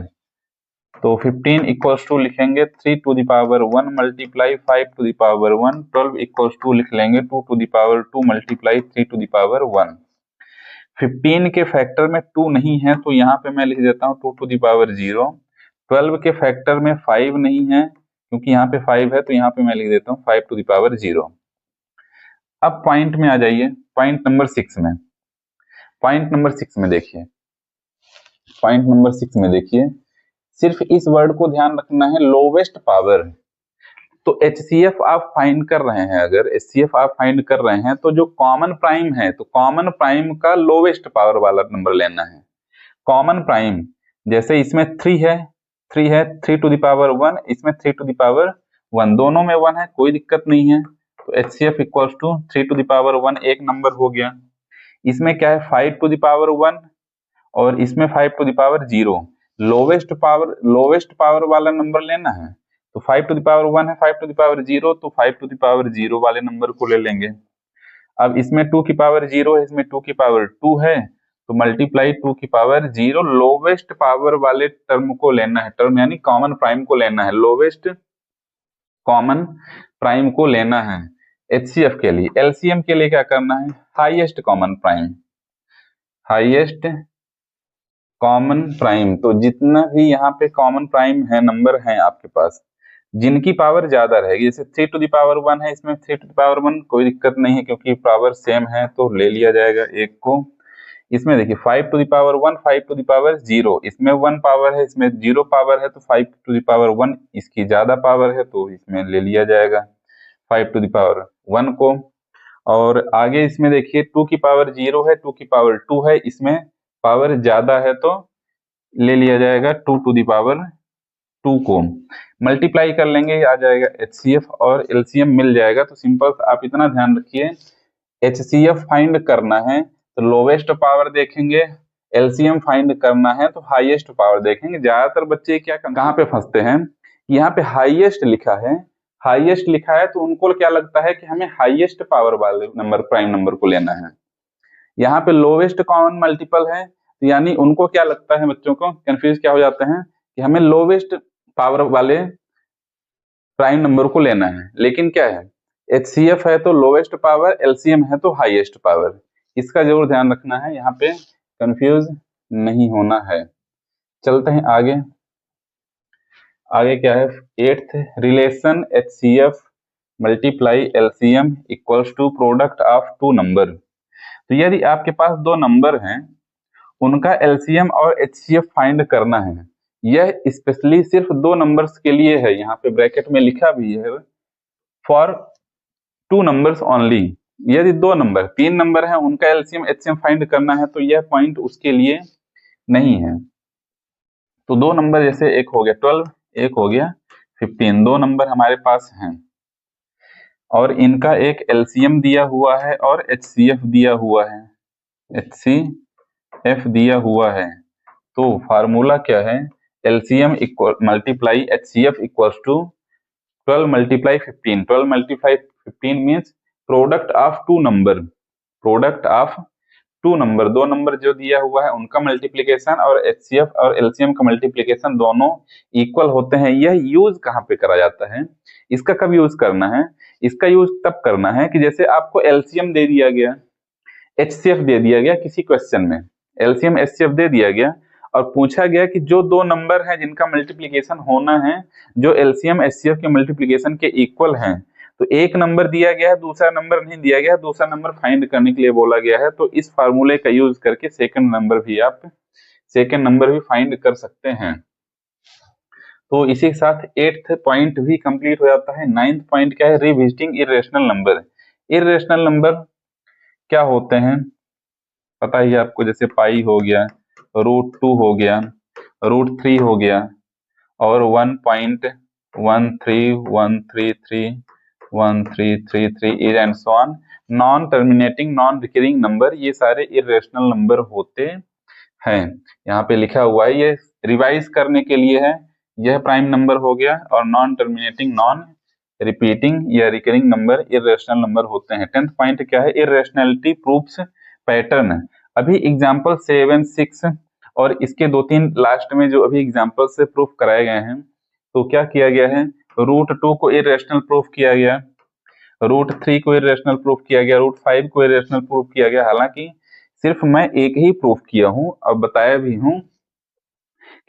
तो 15 इक्वल्स टू लिखेंगे 3 to the power 1 multiply 5 to the power 1। 12 equals to लिख लेंगे 2 to the power 2 multiply 3 to the power 1। 15 के फैक्टर में 2 नहीं है, तो यहाँ पे मैं लिख देता हूँ 2 टू द पावर 0। 12 के फैक्टर में 5 नहीं है, क्योंकि यहाँ पे 5 है, तो यहाँ पे मैं लिख देता हूँ 5 टू द पावर 0। अब पॉइंट में आ जाइए, पॉइंट नंबर 6 में। पॉइंट नंबर 6 में देखिए, पॉइंट नंबर 6 में देखिए, सिर्फ इस वर्ड को ध्यान रखना है, लोवेस्ट पावर। तो HCF आप फाइंड कर रहे हैं, अगर HCF आप फाइंड कर रहे हैं, तो जो कॉमन प्राइम है, तो कॉमन प्राइम का लोवेस्ट पावर वाला नंबर लेना है। कॉमन प्राइम, जैसे इसमें 3 है, 3 टू द पावर 1, इसमें 3 टू द पावर 1, दोनों में 1 है, कोई दिक्कत नहीं है। तो HCF equals to 3 to the power 1 एक नंबर हो गया। इसमें क्या है? 5 टू द पावर 1 और इसमें 5 to the power 0। Lowest power वाला नंबर लेना है, तो 5 टू द पावर 1 है, 5 टू द पावर 0, तो 5 टू द पावर 0 वाले नंबर को ले लेंगे। अब इसमें 2 की पावर 0 है, इसमें 2 की पावर 2 है, तो मल्टीप्लाई 2 की पावर 0। लोवेस्ट पावर वाले टर्म को लेना है, टर्म यानी कॉमन प्राइम को लेना है, लोवेस्ट कॉमन प्राइम को लेना है HCF के लिए। LCM के लिए क्या करना है? Highest common prime, highest common prime. तो जितना भी यहाँ पे कॉमन प्राइम है, नंबर है आपके पास, जिनकी पावर ज्यादा रहेगी, जैसे 3 टू द पावर 1 है, इसमें 3 टू द पावर 1 कोई दिक्कत नहीं है, क्योंकि पावर सेम है, तो ले लिया जाएगा एक को। इसमें देखिए 5 to the power 1, 5 to the power 0, इसमें 1 पावर है, इसमें 0 पावर है, तो 5 टू द पावर 1 इसकी ज्यादा पावर है, तो इसमें ले लिया जाएगा 5 टू द पावर 1 को। और आगे इसमें देखिए 2 की पावर 0 है, 2 की पावर 2 है, इसमें पावर ज्यादा है, तो ले लिया जाएगा 2 टू द पावर 2 को। मल्टीप्लाई कर लेंगे, आ जाएगा HCF और LCM मिल जाएगा। तो सिंपल आप इतना ध्यान रखिए, HCF फाइंड करना है तो लोवेस्ट पावर देखेंगे, LCM फाइंड करना है तो हाईएस्ट पावर देखेंगे। ज्यादातर बच्चे क्या कहाँ पे फंसते हैं? यहाँ पे हाईएस्ट लिखा है, हाईएस्ट लिखा है, तो उनको क्या लगता है कि हमें हाईएस्ट पावर वाले नंबर, प्राइम नंबर को लेना है। यहाँ पे लोवेस्ट कॉमन मल्टीपल है, यानी उनको क्या लगता है, बच्चों को कंफ्यूज क्या हो जाते हैं कि हमें लोवेस्ट पावर वाले प्राइम नंबर को लेना है। लेकिन क्या है, HCF है तो लोवेस्ट पावर, LCM है तो हाईएस्ट पावर। इसका जरूर ध्यान रखना है, यहाँ पे कंफ्यूज नहीं होना है। चलते हैं आगे। आगे क्या है? 8th relation HCF multiply LCM equals to product of 2 number. तो यदि आपके पास 2 नंबर हैं, उनका एलसीएम और एचसीएफ फाइंड करना है। यह स्पेशली सिर्फ दो नंबर्स के लिए है, यहाँ पे ब्रैकेट में लिखा भी है फॉर 2 नंबर्स ओनली। यदि 2 नंबर 3 नंबर है उनका एलसीएम एचसीएफ फाइंड करना है तो यह पॉइंट उसके लिए नहीं है। तो 2 नंबर जैसे एक हो गया 12, एक हो गया 15, 2 नंबर हमारे पास हैं और इनका एक एलसीएम दिया हुआ है और एचसीएफ दिया हुआ है, एचसीएफ दिया हुआ है। तो फार्मूला क्या है, LCM equal multiply HCF equals to 12 multiply 15। 12 multiply 15 means product of 2 number, product of 2 number, 2 number जो दिया हुआ है उनका मल्टीप्लीकेशन और एचसीएफ और एलसीएम का मल्टीप्लीकेशन दोनों इक्वल होते हैं। यह यूज कहाँ पे करा जाता है, इसका कब यूज करना है, इसका यूज तब करना है कि जैसे आपको एलसीएम दे दिया गया, एचसीएफ दे दिया गया, किसी क्वेश्चन में एलसीएम एचसीएफ दे दिया गया और पूछा गया कि जो 2 नंबर हैं जिनका मल्टीप्लीकेशन होना है, जो एलसीएम एचसीएफ के मल्टीप्लीकेशन के इक्वल हैं, तो एक नंबर दिया गया है दूसरा नंबर नहीं दिया गया है, दूसरा नंबर फाइंड करने के लिए बोला गया है। तो इस फार्मूले का यूज करके सेकंड नंबर भी फाइंड कर सकते हैं। तो इसी के साथ 8th पॉइंट भी कंप्लीट हो जाता है। 9th पॉइंट क्या है, revisiting irrational number. Irrational number क्या होते हैं पता ही आपको, जैसे पाई हो गया, √2 हो गया, √3 हो गया और 1.13133 is and so on. Non terminating non recurring number, ये सारे इरेशनल नंबर होते हैं। यहाँ पे लिखा हुआ है, ये रिवाइज करने के लिए है। यह प्राइम नंबर हो गया और नॉन टर्मिनेटिंग नॉन रिपीटिंग या रिकरिंग नंबर इरेशनल नंबर होते हैं। 10th पॉइंट क्या है, इरेशनलिटी प्रूफ्स पैटर्न। अभी एग्जांपल 7, 6 और इसके 2-3 लास्ट में जो अभी एग्जांपल से प्रूफ कराए गए हैं, तो क्या किया गया है, √2 को इरेशनल प्रूफ किया गया, √3 को इरेशनल प्रूफ किया गया, √5 को इरेशनल प्रूफ किया गया। हालांकि सिर्फ मैं एक ही प्रूफ किया हूं और बताया भी हूं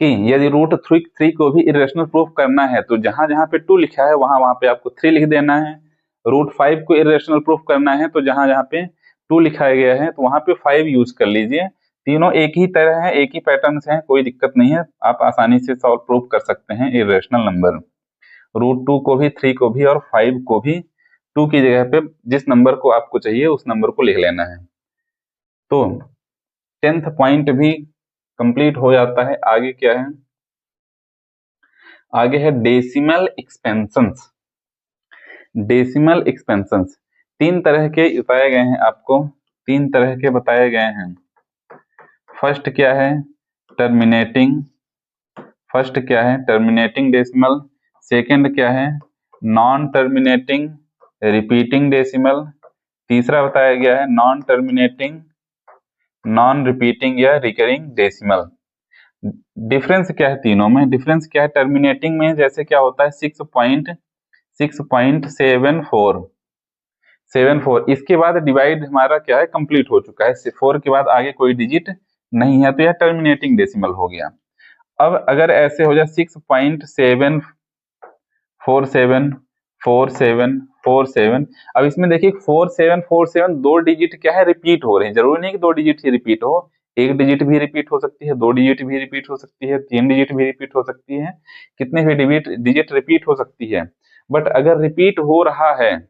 कि यदि √3 को भी इरेशनल प्रूफ करना है तो जहां जहां पे 2 लिखा है वहां वहां पे आपको 3 लिख देना है। √5 को इरेशनल प्रूफ करना है तो जहां जहां पे 2 लिखा गया है तो वहां पे 5 यूज कर लीजिए। तीनों एक ही तरह है, एक ही पैटर्न से है, कोई दिक्कत नहीं है, आप आसानी से सॉल्व प्रूफ कर सकते हैं इरेशनल नंबर। √2 को भी, 3 को भी और 5 को भी 2 की जगह पे जिस नंबर को आपको चाहिए उस नंबर को लिख लेना है। तो 10th पॉइंट भी कंप्लीट हो जाता है। आगे क्या है, आगे है डेसिमल एक्सपेंशंस। डेसिमल एक्सपेंशंस 3 तरह के बताए गए हैं आपको, 3 तरह के बताए गए हैं। फर्स्ट क्या है, टर्मिनेटिंग डेसिमल। सेकंड क्या है, नॉन टर्मिनेटिंग रिपीटिंग डेसिमल। तीसरा बताया गया है नॉन टर्मिनेटिंग नॉन रिपीटिंग या रिकरिंग डेसिमल। डिफरेंस क्या है तीनों में, डिफरेंस क्या है, टर्मिनेटिंग में जैसे क्या होता है 6.74, इसके बाद डिवाइड हमारा क्या है कंप्लीट हो चुका है, 4 के बाद आगे कोई डिजिट नहीं है तो यह टर्मिनेटिंग डेसिमल हो गया। अब अगर ऐसे हो जाए 6.474747, अब इसमें देखिए 4747 2 डिजिट क्या है रिपीट हो रहे हैं, जरूरी नहीं कि 2 डिजिट ही रिपीट हो, 1 डिजिट भी रिपीट हो सकती है, 2 डिजिट भी रिपीट हो सकती है, 3 डिजिट भी रिपीट हो सकती है, कितने भी डिजिट रिपीट हो सकती है। बट अगर रिपीट हो रहा है,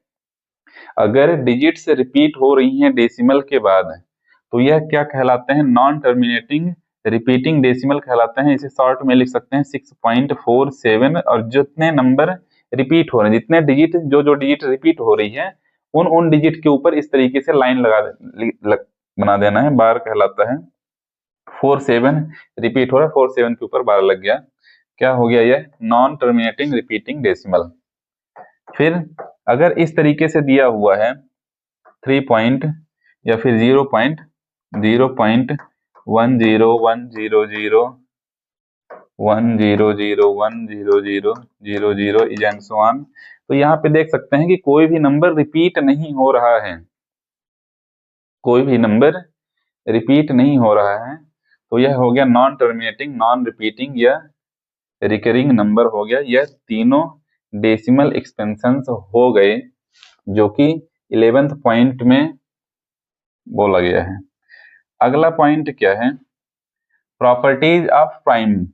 अगर डिजिट्स रिपीट हो रही हैं डेसिमल के बाद, तो यह क्या कहलाते हैं, नॉन टर्मिनेटिंग रिपीटिंग डेसिमल कहलाते हैं। इसे शॉर्ट में लिख सकते हैं 6.47 और जितने नंबर रिपीट हो रहे हैं, जितने डिजिट जो डिजिट रिपीट हो रही है उन डिजिट के ऊपर इस तरीके से लाइन बना देना है, बार कहलाता है। 47 रिपीट हो रहा है, 47 के ऊपर बार लग गया, क्या हो गया, यह नॉन टर्मिनेटिंग रिपीटिंग डेसिमल। फिर अगर इस तरीके से दिया हुआ है 3 पॉइंट या फिर 0.10100 100100000 इज एंड सो ऑन, तो यहाँ पे देख सकते हैं कि कोई भी नंबर रिपीट नहीं हो रहा है, कोई भी नंबर रिपीट नहीं हो रहा है, तो यह हो गया नॉन टर्मिनेटिंग नॉन रिपीटिंग या रिकरिंग नंबर हो गया। यह तीनों डेसिमल एक्सपेंशंस हो गए जो कि 11th पॉइंट में बोला गया है। अगला पॉइंट क्या है, properties of prime.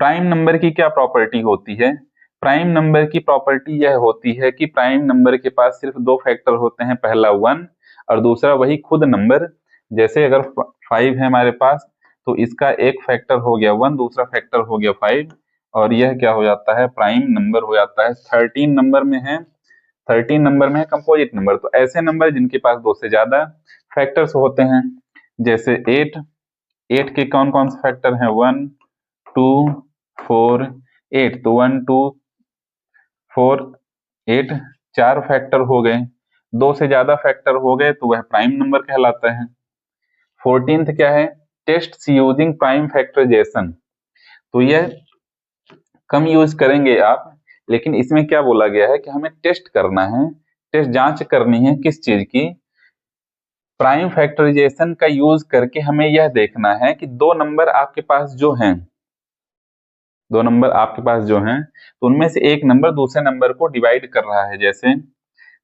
Prime number की क्या प्रॉपर्टी होती है? प्राइम नंबर की प्रॉपर्टी यह होती है कि प्राइम नंबर के पास सिर्फ दो फैक्टर होते हैं, पहला 1 और दूसरा वही खुद नंबर। जैसे अगर 5 है हमारे पास, तो इसका एक फैक्टर हो गया 1, दूसरा फैक्टर हो गया 5, और यह क्या हो जाता है? प्राइम नंबर हो जाता है। 13 नंबर में है, 13 नंबर में है कंपोजिट नंबर। तो ऐसे नंबर जिनके पास दो से ज्यादा फैक्टर्स होते हैं, जैसे 8, 8 के कौन कौन से फैक्टर हैं? 1 2 4 8। तो 1 2 4 8 चार फैक्टर हो गए, दो से ज्यादा फैक्टर हो गए तो वह प्राइम नंबर कहलाता है। 14th क्या है? Test using prime factorisation. तो यह कम यूज करेंगे आप, लेकिन इसमें क्या बोला गया है कि हमें टेस्ट करना है, टेस्ट जांच करनी है किस चीज की? प्राइम फैक्टराइजेशन का यूज करके हमें यह देखना है कि दो नंबर आपके पास जो हैं, दो नंबर आपके पास जो हैं, तो उनमें से एक नंबर दूसरे नंबर को डिवाइड कर रहा है। जैसे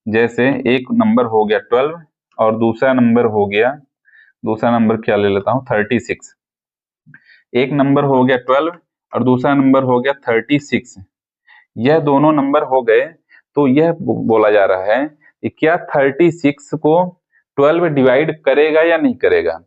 जैसे एक नंबर हो गया 12 और दूसरा नंबर हो गया, दूसरा नंबर क्या ले लेता हूँ, 36। एक नंबर हो गया 12 और दूसरा नंबर हो गया 36। यह दोनों नंबर हो गए, तो यह बोला जा रहा है कि क्या 36 को 12 डिवाइड करेगा या नहीं करेगा।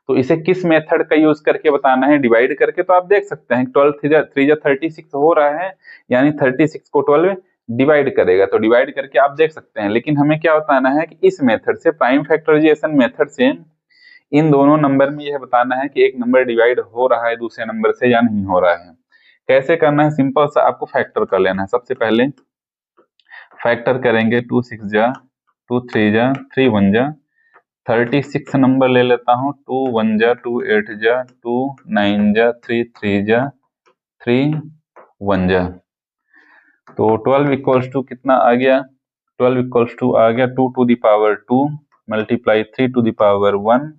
तो इसे किस मेथड का यूज करके बताना है? डिवाइड करके। तो आप देख सकते हैं 12 3 36 हो रहा है, यानी 36 को 12 डिवाइड करेगा, तो डिवाइड करके आप देख सकते हैं। लेकिन हमें क्या बताना है कि इस मेथड से, प्राइम फैक्टराइजेशन मेथड से, इन दोनों नंबर में यह बताना है कि एक नंबर डिवाइड हो रहा है दूसरे नंबर से या नहीं हो रहा है। कैसे करना है? सिंपल सा आपको फैक्टर कर लेना है। सबसे पहले फैक्टर करेंगे, 2 6 जा, 2 3 जा, 3 1 जा, 36 नंबर ले लेता हूँ, 2 1 जा, 2 8 जा, 2 9 जा, 3 3 जा, 3 1 जा। तो 12 इक्वल्स टू कितना आ गया? 12 इक्वल्स टू आ गया 2 to the power 2 multiply 3 to the power 1।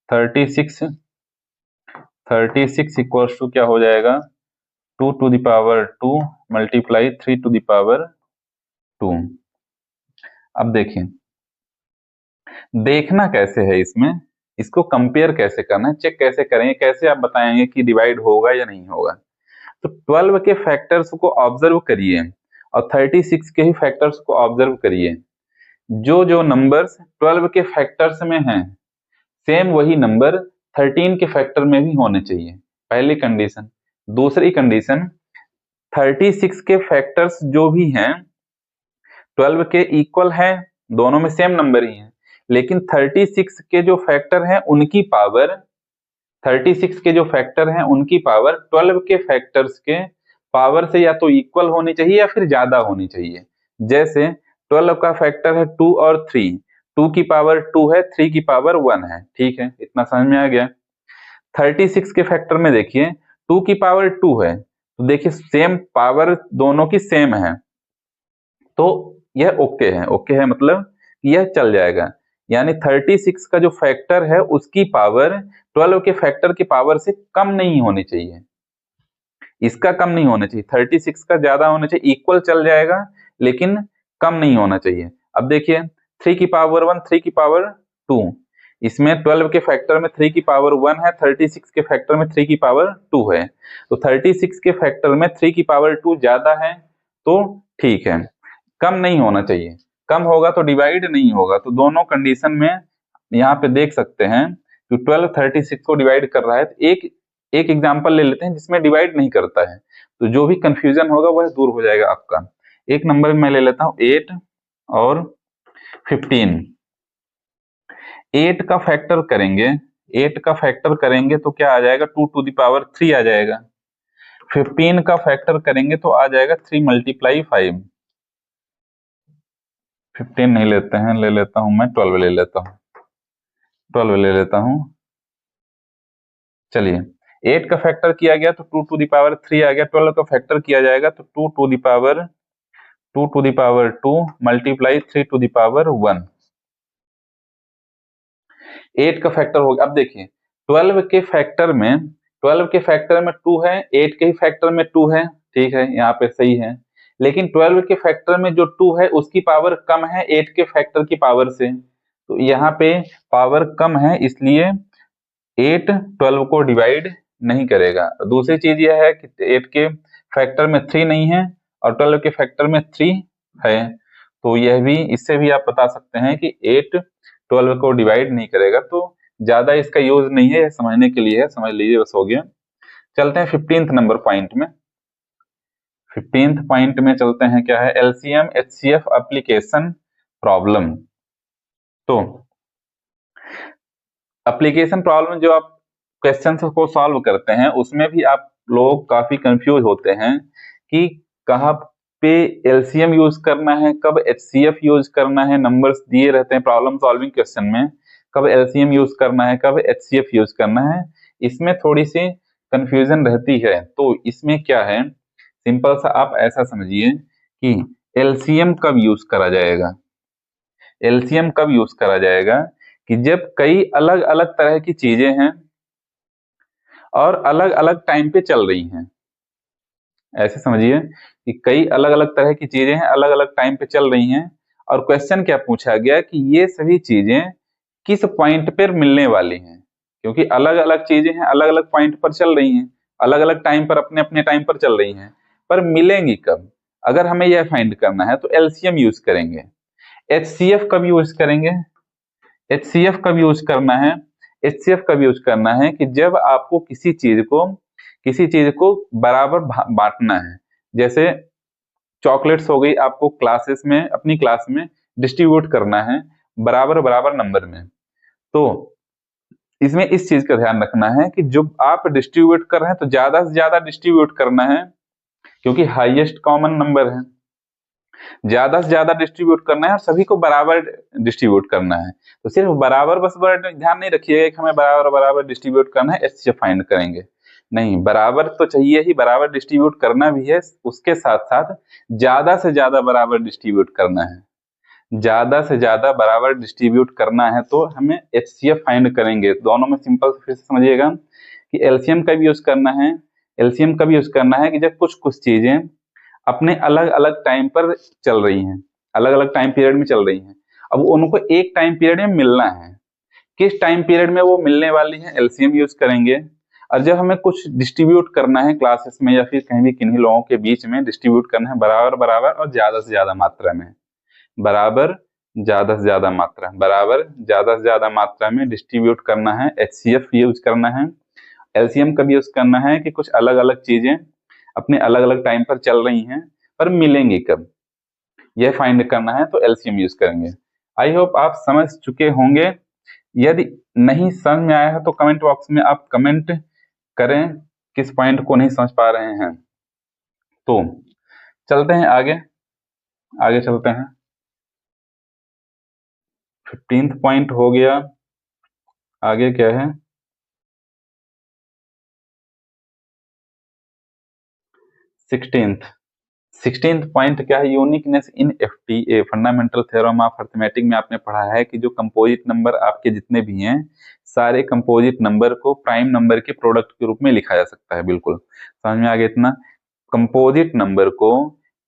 36 equals to क्या हो जाएगा? 2 to the power 2 multiply 3 to the power 2। अब देखिए, देखना कैसे है इसमें, इसको कंपेयर कैसे करना है, चेक कैसे करेंगे, कैसे आप बताएंगे कि डिवाइड होगा या नहीं होगा। तो 12 के फैक्टर्स को ऑब्जर्व करिए और 36 के ही फैक्टर्स को ऑब्जर्व करिए। जो जो नंबर्स 12 के फैक्टर्स में हैं, सेम वही नंबर 13 के फैक्टर में भी होने चाहिए, पहली कंडीशन। दूसरी कंडीशन, 36 के फैक्टर्स जो भी हैं 12 के इक्वल हैं, दोनों में सेम नंबर ही है, लेकिन 36 के जो फैक्टर हैं उनकी पावर, 36 के जो फैक्टर हैं उनकी पावर 12 के फैक्टर्स के पावर से या तो इक्वल होनी चाहिए या फिर ज्यादा होनी चाहिए। जैसे 12 का फैक्टर है 2 और 3, 2 की पावर 2 है, 3 की पावर 1 है। ठीक है, इतना समझ में आ गया। 36 के फैक्टर में देखिए 2 की पावर 2 है, तो देखिए सेम पावर दोनों की सेम है, तो यह ओके है। ओके है मतलब यह चल जाएगा, यानी 36 का जो फैक्टर है उसकी पावर 12 के फैक्टर की पावर से कम नहीं होनी चाहिए, इसका कम नहीं होना चाहिए, 36 का ज्यादा होना चाहिए, इक्वल चल जाएगा लेकिन कम नहीं होना चाहिए। अब देखिए 3 की पावर 1, 3 की पावर 2, इसमें 12 के फैक्टर में 3 की पावर 1 है, 36 के फैक्टर में 3 की पावर 2 है, तो 36 के फैक्टर में 3 की पावर 2 ज्यादा है, तो ठीक है, कम नहीं होना चाहिए। कम होगा तो डिवाइड नहीं होगा। तो दोनों कंडीशन में यहाँ पे देख सकते हैं कि 12 36 को डिवाइड कर रहा है। तो एक एग्जांपल ले लेते हैं जिसमें डिवाइड नहीं करता है, तो जो भी कंफ्यूजन होगा वह दूर हो जाएगा आपका। एक नंबर मैं ले लेता हूँ 8 और 15। 8 का फैक्टर करेंगे, 8 का फैक्टर करेंगे तो क्या आ जाएगा? 2 टू द पावर 3 आ जाएगा। 15 का फैक्टर करेंगे तो आ जाएगा 3 मल्टीप्लाई 5। 15 नहीं लेते हैं, ले लेता हूं मैं 12 ले लेता हूं, 12 ले लेता हूं। चलिए 8 का फैक्टर किया गया तो 2 टू द पावर 3 आ गया, 12 का फैक्टर किया जाएगा तो 2 to the power 2 multiply 3 to the power 1। 8 का फैक्टर हो गया। अब देखिए 12 के फैक्टर में 2 है, 8 के ही फैक्टर में 2 है, ठीक है, यहाँ पे सही है। लेकिन 12 के फैक्टर में जो 2 है उसकी पावर कम है 8 के फैक्टर की पावर से, तो यहाँ पे पावर कम है, इसलिए 8 12 को डिवाइड नहीं करेगा। दूसरी चीज यह है कि 8 के फैक्टर में 3 नहीं है और 12 के फैक्टर में 3 है, तो यह भी, इससे भी आप बता सकते हैं कि 8 12 को डिवाइड नहीं करेगा। तो ज्यादा इसका यूज नहीं है, समझने के लिए है, समझ लीजिए, बस हो गया। चलते हैं 15th नंबर पॉइंट में। 15th पॉइंट में चलते हैं, क्या है, एलसीएम एचसीएफ एप्लीकेशन प्रॉब्लम। तो एप्लीकेशन प्रॉब्लम जो आप क्वेश्चन को सॉल्व करते हैं उसमें भी आप लोग काफी कंफ्यूज होते हैं कि कहाँ पे एलसीएम यूज करना है, कब एचसीएफ यूज करना है। नंबर्स दिए रहते हैं प्रॉब्लम सॉल्विंग क्वेश्चन में, कब एलसीएम यूज करना है, कब एचसीएफ यूज करना है, इसमें थोड़ी सी कंफ्यूजन रहती है। तो इसमें क्या है, सिंपल सा आप ऐसा समझिए कि एलसीएम कब यूज करा जाएगा। एलसीएम कब यूज करा जाएगा कि जब कई अलग अलग तरह की चीजें हैं और अलग अलग टाइम पे चल रही हैं। ऐसे समझिए कि कई अलग अलग तरह की चीजें हैं, अलग अलग टाइम पे चल रही हैं, और क्वेश्चन क्या पूछा गया कि ये सभी चीजें किस पॉइंट पर मिलने वाली हैं, क्योंकि अलग अलग चीजें हैं, अलग अलग पॉइंट पर चल रही हैं, अलग अलग टाइम पर, अपने अपने टाइम पर चल रही हैं, पर मिलेंगी कब। अगर हमें यह फाइंड करना है तो एलसीएम यूज करेंगे। एचसीएफ कब यूज करेंगे, एचसीएफ कब यूज करना है, एचसीएफ कब यूज करना है कि जब आपको किसी चीज को बराबर बांटना है। जैसे चॉकलेट्स हो गई, आपको क्लासेस में, अपनी क्लास में डिस्ट्रीब्यूट करना है बराबर बराबर नंबर में। तो इसमें इस चीज का ध्यान रखना है कि जो आप डिस्ट्रीब्यूट कर रहे हैं तो ज्यादा से ज्यादा डिस्ट्रीब्यूट करना है, क्योंकि हाईएस्ट कॉमन नंबर है, ज्यादा से ज्यादा डिस्ट्रीब्यूट करना है और सभी को बराबर डिस्ट्रीब्यूट करना है। तो सिर्फ बराबर बस ध्यान नहीं रखिएगा कि हमें बराबर बराबर डिस्ट्रीब्यूट करना है, एचसीएफ फाइंड करेंगे, नहीं, बराबर तो चाहिए ही, बराबर डिस्ट्रीब्यूट करना भी है, उसके साथ साथ ज्यादा से ज्यादा बराबर डिस्ट्रीब्यूट करना है, ज्यादा से ज्यादा बराबर डिस्ट्रीब्यूट करना है, तो हमें एचसीएफ फाइंड करेंगे। दोनों में सिंपल फिर से समझिएगा कि एलसीएम कब यूज करना है, एलसीएम कब यूज करना है कि जब कुछ कुछ चीजें अपने अलग अलग टाइम पर चल रही हैं, अलग अलग टाइम पीरियड में चल रही हैं, अब उनको एक टाइम पीरियड में मिलना है, किस टाइम पीरियड में वो मिलने वाली है, एलसीएम यूज करेंगे। और जब हमें कुछ डिस्ट्रीब्यूट करना है क्लासेस में या फिर कहीं भी किन्हीं लोगों के बीच में डिस्ट्रीब्यूट करना है बराबर बराबर और ज्यादा से ज्यादा मात्रा में, बराबर ज्यादा से ज्यादा मात्रा, बराबर ज्यादा से ज्यादा मात्रा में डिस्ट्रीब्यूट करना है, एचसीएफ यूज करना है। एलसीएम कब यूज करना है कि कुछ अलग अलग चीजें अपने अलग अलग टाइम पर चल रही हैं पर मिलेंगी कब, यह फाइंड करना है, तो एलसीएम यूज करेंगे। आई होप आप समझ चुके होंगे। यदि नहीं समझ में आया है तो कमेंट बॉक्स में आप कमेंट करें किस पॉइंट को नहीं समझ पा रहे हैं। तो चलते हैं आगे, आगे चलते हैं। 15th पॉइंट हो गया, आगे क्या है, 16th पॉइंट क्या है, uniqueness in FTA, fundamental theorem of arithmetic में आपने पढ़ा है कि जो कंपोजिट नंबर आपके जितने भी हैं, सारे कंपोजिट नंबर को प्राइम नंबर के प्रोडक्ट के रूप में लिखा जा सकता है। बिल्कुल समझ में आ गया इतना, कंपोजिट नंबर को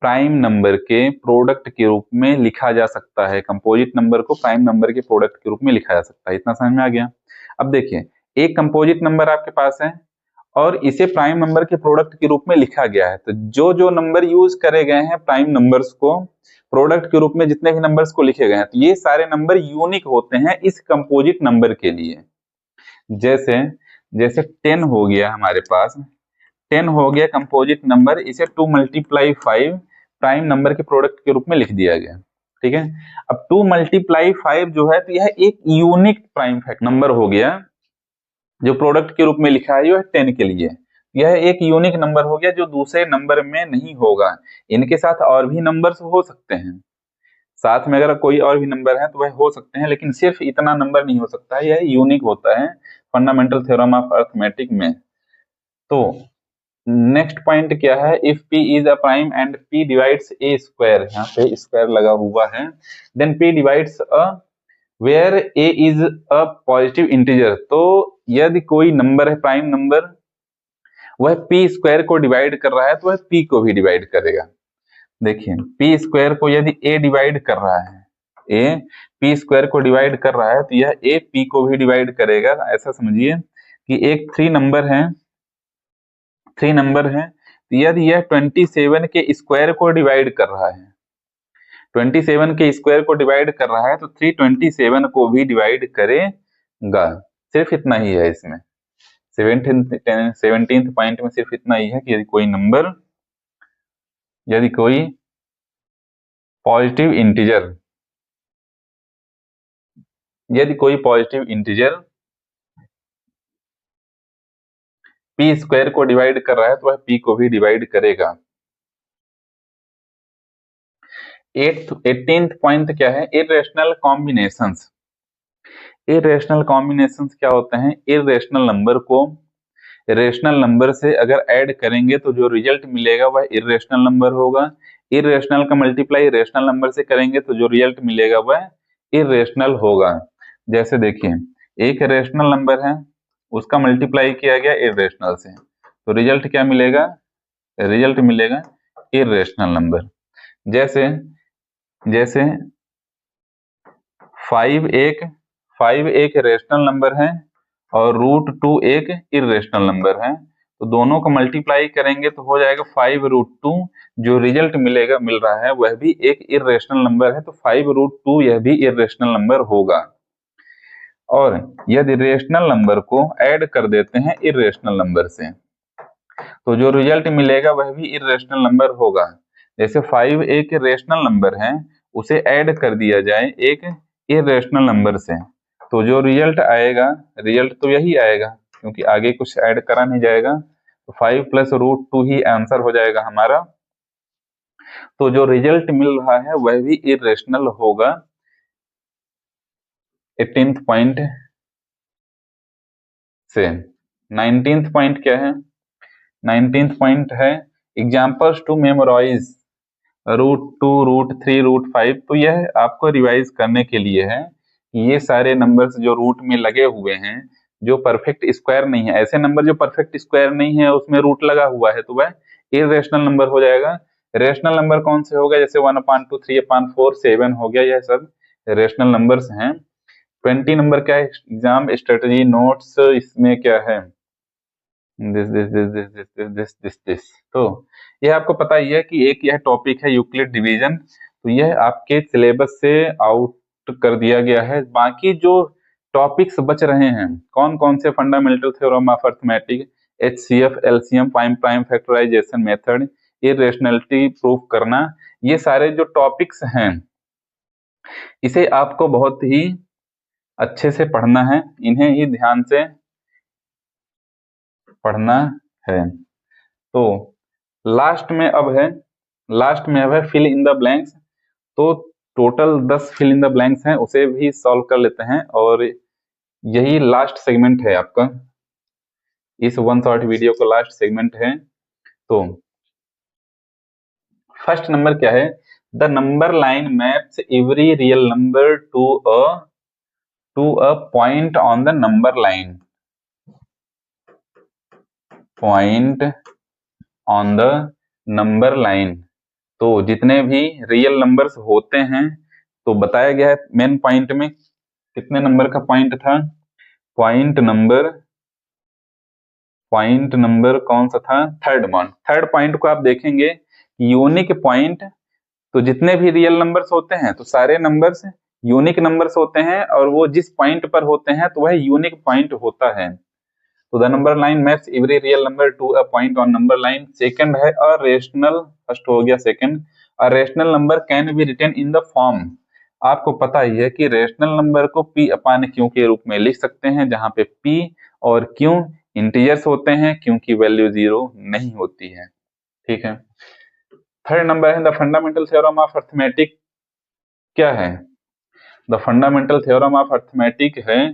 प्राइम नंबर के प्रोडक्ट के रूप में लिखा जा सकता है, कंपोजिट नंबर को प्राइम नंबर के प्रोडक्ट के रूप में लिखा जा सकता है, इतना समझ में आ गया। अब देखिए, एक कंपोजिट नंबर आपके पास है और इसे प्राइम नंबर के प्रोडक्ट के रूप में लिखा गया है, तो जो जो नंबर यूज करे गए हैं प्राइम नंबर्स को प्रोडक्ट के रूप में, जितने भी नंबर्स को लिखे गए हैं, तो ये सारे नंबर यूनिक होते हैं इस कंपोजिट नंबर के लिए। जैसे जैसे 10 हो गया हमारे पास, 10 हो गया कंपोजिट नंबर, इसे 2 × 5 प्राइम नंबर के प्रोडक्ट के रूप में लिख दिया गया, ठीक है। अब 2 × 5 जो है, तो यह एक यूनिक प्राइम फैक्टर नंबर हो गया, जो प्रोडक्ट के रूप में लिखा है, यह 10 के लिए, यह एक यूनिक नंबर हो गया जो दूसरे नंबर में नहीं होगा। इनके साथ और भी नंबर्स हो सकते हैं, साथ में अगर कोई और भी नंबर है तो वह हो सकते हैं, लेकिन सिर्फ इतना नंबर नहीं हो सकता है, यह यूनिक होता है फंडामेंटल थ्योरम ऑफ अरिथमेटिक में। तो नेक्स्ट पॉइंट क्या है, if p is a prime and p divides a square, यहाँ पे स्क्वायर लगा हुआ है, then p divides a where a is a positive integer. तो यदि कोई नंबर है प्राइम नंबर, वह p स्क्वायर को डिवाइड कर रहा है तो वह p को भी डिवाइड करेगा। देखिए, p स्क्वायर को यदि a डिवाइड कर रहा है, a p स्क्वायर को डिवाइड कर रहा है, तो यह a p को भी डिवाइड करेगा, ऐसा समझिए कि एक 3 नंबर है, तो यदि यह 27 के स्क्वायर को डिवाइड कर रहा है, 27 के स्क्वायर को डिवाइड कर रहा है, तो 327 को भी डिवाइड करेगा। सिर्फ इतना ही है इसमें, 17th पॉइंट में सिर्फ इतना ही है कि यदि कोई पॉजिटिव इंटीजर पी स्क्वायर को डिवाइड कर रहा है तो वह पी को भी डिवाइड करेगा। 18th पॉइंट क्या है? Irrational combinations. इर्रेशनल कॉम्बिनेशंस क्या होते हैं? इर्रेशनल नंबर को रेशनल नंबर से अगर ऐड करेंगे तो जो रिजल्ट मिलेगा वह इर्रेशनल नंबर होगा। इर्रेशनल का मल्टीप्लाई रेशनल नंबर से करेंगे तो जो रिजल्ट मिलेगा वह इर्रेशनल होगा। जैसे देखिए, एक रेशनल नंबर है, उसका मल्टीप्लाई किया गया इर्रेशनल से, तो रिजल्ट क्या मिलेगा? रिजल्ट मिलेगा इर्रेशनल नंबर। जैसे 5 एक रेशनल नंबर है और √2 एक इर्रेशनल नंबर है, तो दोनों को मल्टीप्लाई करेंगे तो हो जाएगा 5√2। जो रिजल्ट मिल रहा है वह भी एक इर्रेशनल नंबर है, तो 5√2 यह भी इर्रेशनल नंबर होगा। और यदि रेशनल नंबर को ऐड कर देते हैं इर्रेशनल नंबर से, तो जो रिजल्ट मिलेगा वह भी इर्रेशनल नंबर होगा। जैसे 5 एक रेशनल नंबर है, उसे ऐड कर दिया जाए एक इर्रेशनल नंबर से, तो जो रिजल्ट आएगा, रिजल्ट तो यही आएगा क्योंकि आगे कुछ ऐड करा नहीं जाएगा, तो 5 + √2 ही आंसर हो जाएगा हमारा। तो जो रिजल्ट मिल रहा है वह भी इर्रेशनल होगा। 18th पॉइंट से 19th पॉइंट क्या है? 19th पॉइंट है एग्जाम्पल्स टू मेमोराइज √2, √3, √5। तो यह आपको रिवाइज करने के लिए है कि ये सारे नंबर्स जो रूट में लगे हुए हैं, जो परफेक्ट स्क्वायर नहीं है, ऐसे नंबर जो परफेक्ट स्क्वायर नहीं है उसमें रूट लगा हुआ है तो वह इर्रेशनल नंबर हो जाएगा। रेशनल नंबर कौन से हो गए? जैसे 1/2, 3/4, 7 हो गया, यह सब रेशनल नंबर्स हैं। 20 नंबर क्या है? एग्जाम स्ट्रेटजी नोट्स, इसमें क्या है? दिस। तो यह आपको पता ही है कि एक यह टॉपिक है यूक्लिड डिवीजन, तो यह आपके सिलेबस से आउट कर दिया गया है। बाकी जो टॉपिक्स बच रहे हैं, कौन कौन से? Fundamental theorem of arithmetic, HCF, LCM, prime factorisation method, irrationality proof करना, ये सारे जो टॉपिक्स हैं इसे आपको बहुत ही अच्छे से पढ़ना है, इन्हें ही ध्यान से पढ़ना है। तो लास्ट में अब है फिल इन द ब्लैंक्स। तो total 10 fill in the blanks हैं, उसे भी सॉल्व कर लेते हैं और यही लास्ट सेगमेंट है आपका, इस वन शॉट वीडियो का लास्ट सेगमेंट है। तो फर्स्ट नंबर क्या है? The number line maps every real number to a point on the number line. Point on the number line, तो जितने भी रियल नंबर्स होते हैं, तो बताया गया है मेन पॉइंट में कितने नंबर का पॉइंट था? पॉइंट नंबर कौन सा था? थर्ड पॉइंट को आप देखेंगे, यूनिक पॉइंट। तो जितने भी रियल नंबर्स होते हैं तो सारे नंबर्स यूनिक नंबर्स होते हैं, और वो जिस पॉइंट पर होते हैं तो वह यूनिक पॉइंट होता है। तो the number line maps every real number to a point on number line. Second है अ रेशनल, फर्स्ट हो गया second, a rational number can be written in the form. आपको पता ही है कि रेशनल नंबर को P/Q के रूप में लिख सकते हैं, जहां पे P और Q इंटीजर्स होते हैं क्योंकि वैल्यू 0 नहीं होती है। ठीक है। थर्ड नंबर है the fundamental theorem of arithmetic. क्या है? The fundamental theorem of arithmetic है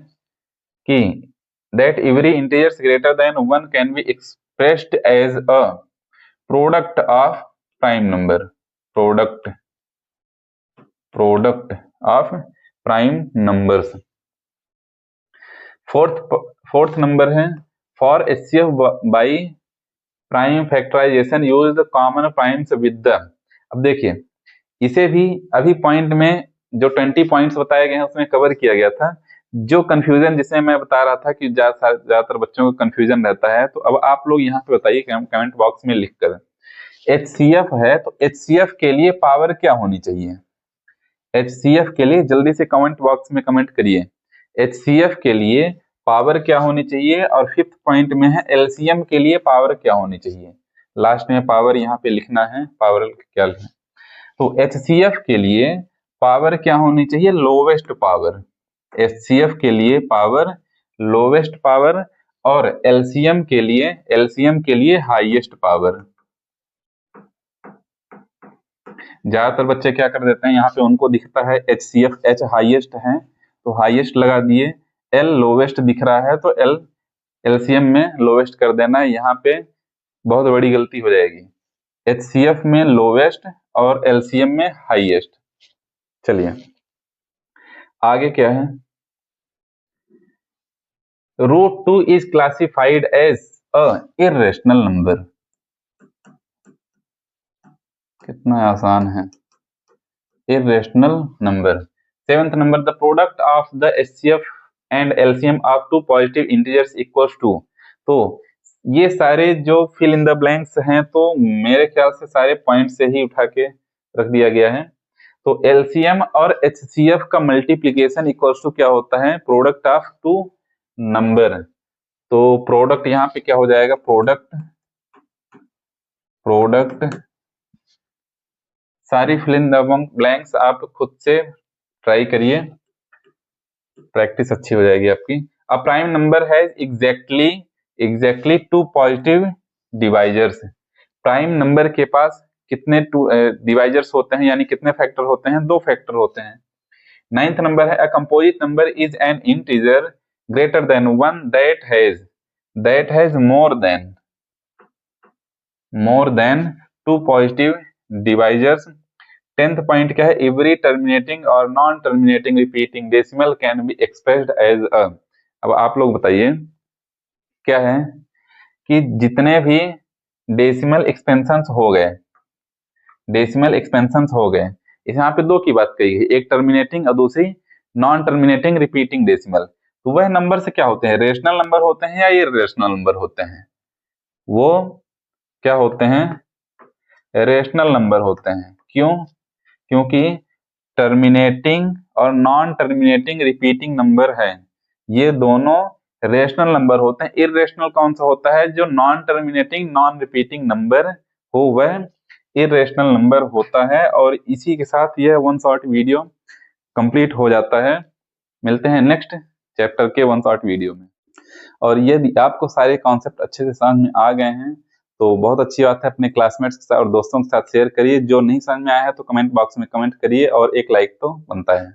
कि that every integers greater than 1 can be expressed as a product of prime number, product of prime numbers। Fourth number है for HCF by prime factorization use the common primes with the। अब देखिए, इसे भी अभी point में जो 20 points बताए गए हैं उसमें कवर किया गया था। जो कंफ्यूजन जिसे मैं बता रहा था कि ज्यादातर बच्चों को कंफ्यूजन रहता है, तो अब आप लोग यहाँ पे बताइए कमेंट बॉक्स में लिखकर, HCF है तो HCF के लिए पावर क्या होनी चाहिए? HCF के लिए जल्दी से कमेंट बॉक्स में कमेंट करिए, HCF के लिए पावर क्या होनी चाहिए, और 5th पॉइंट में है LCM के लिए पावर क्या होनी चाहिए। लास्ट में पावर यहाँ पे लिखना है, पावर क्या लिखना है। तो HCF के लिए पावर क्या होनी चाहिए? Lowest power. HCF के लिए पावर लोवेस्ट पावर, और LCM के लिए हाईएस्ट पावर। ज्यादातर बच्चे क्या कर देते हैं, यहाँ पे उनको दिखता है HCF, H हाईएस्ट है तो हाईएस्ट लगा दिए, L लोवेस्ट दिख रहा है तो L LCM में लोवेस्ट कर देना है। यहाँ पे बहुत बड़ी गलती हो जाएगी, HCF में लोवेस्ट और LCM में हाईएस्ट। चलिए आगे क्या है, √2 is classified as a irrational number। कितना आसान है, irrational number। 7th number, the product of the HCF and LCM of two positive integers equals to। तो ये सारे जो फिल इन द ब्लैंक्स हैं, तो मेरे ख्याल से सारे पॉइंट से ही उठा के रख दिया गया है। तो LCM और HCF का मल्टीप्लीकेशन इक्वल्स टू क्या होता है? Product of two number. तो प्रोडक्ट यहाँ पे क्या हो जाएगा? प्रोडक्ट सारी फिल इन द ब्लैंक्स आप खुद से ट्राई करिए, प्रैक्टिस अच्छी हो जाएगी आपकी। अ प्राइम नंबर है exactly two positive divisors. Prime number के पास कितने डिवाइजर्स होते हैं, यानी कितने फैक्टर होते हैं? 2 फैक्टर होते हैं। 9th नंबर है, a composite number is an integer greater than 1 that has more than 2 positive divisors. 10th point क्या है, एवरी टर्मिनेटिंग और non terminating repeating decimal can be expressed as a. अब आप लोग बताइए क्या है कि जितने भी डेसिमल एक्सपेंशंस हो गए, यहाँ पे 2 की बात कही गई, एक टर्मिनेटिंग और दूसरी नॉन टर्मिनेटिंग रिपीटिंग डेसिमल। तो वह नंबर से क्या होते हैं? रेशनल नंबर होते हैं या इर्रेशनल नंबर होते हैं? वो क्या होते हैं? रेशनल नंबर होते हैं। क्यों? क्योंकि टर्मिनेटिंग और नॉन टर्मिनेटिंग रिपीटिंग नंबर है, ये दोनों रेशनल नंबर होते हैं। इर्रेशनल कौन सा होता है? जो non terminating non repeating number हो वह इर्रेशनल नंबर होता है। और इसी के साथ यह 1 शॉर्ट वीडियो कंप्लीट हो जाता है। मिलते हैं नेक्स्ट चैप्टर के 1 शॉर्ट वीडियो में। और यदि आपको सारे कॉन्सेप्ट अच्छे से समझ में आ गए हैं तो बहुत अच्छी बात है, अपने क्लासमेट्स के साथ और दोस्तों के साथ शेयर करिए। जो नहीं समझ में आया है तो कमेंट बॉक्स में कमेंट करिए, और एक लाइक तो बनता है।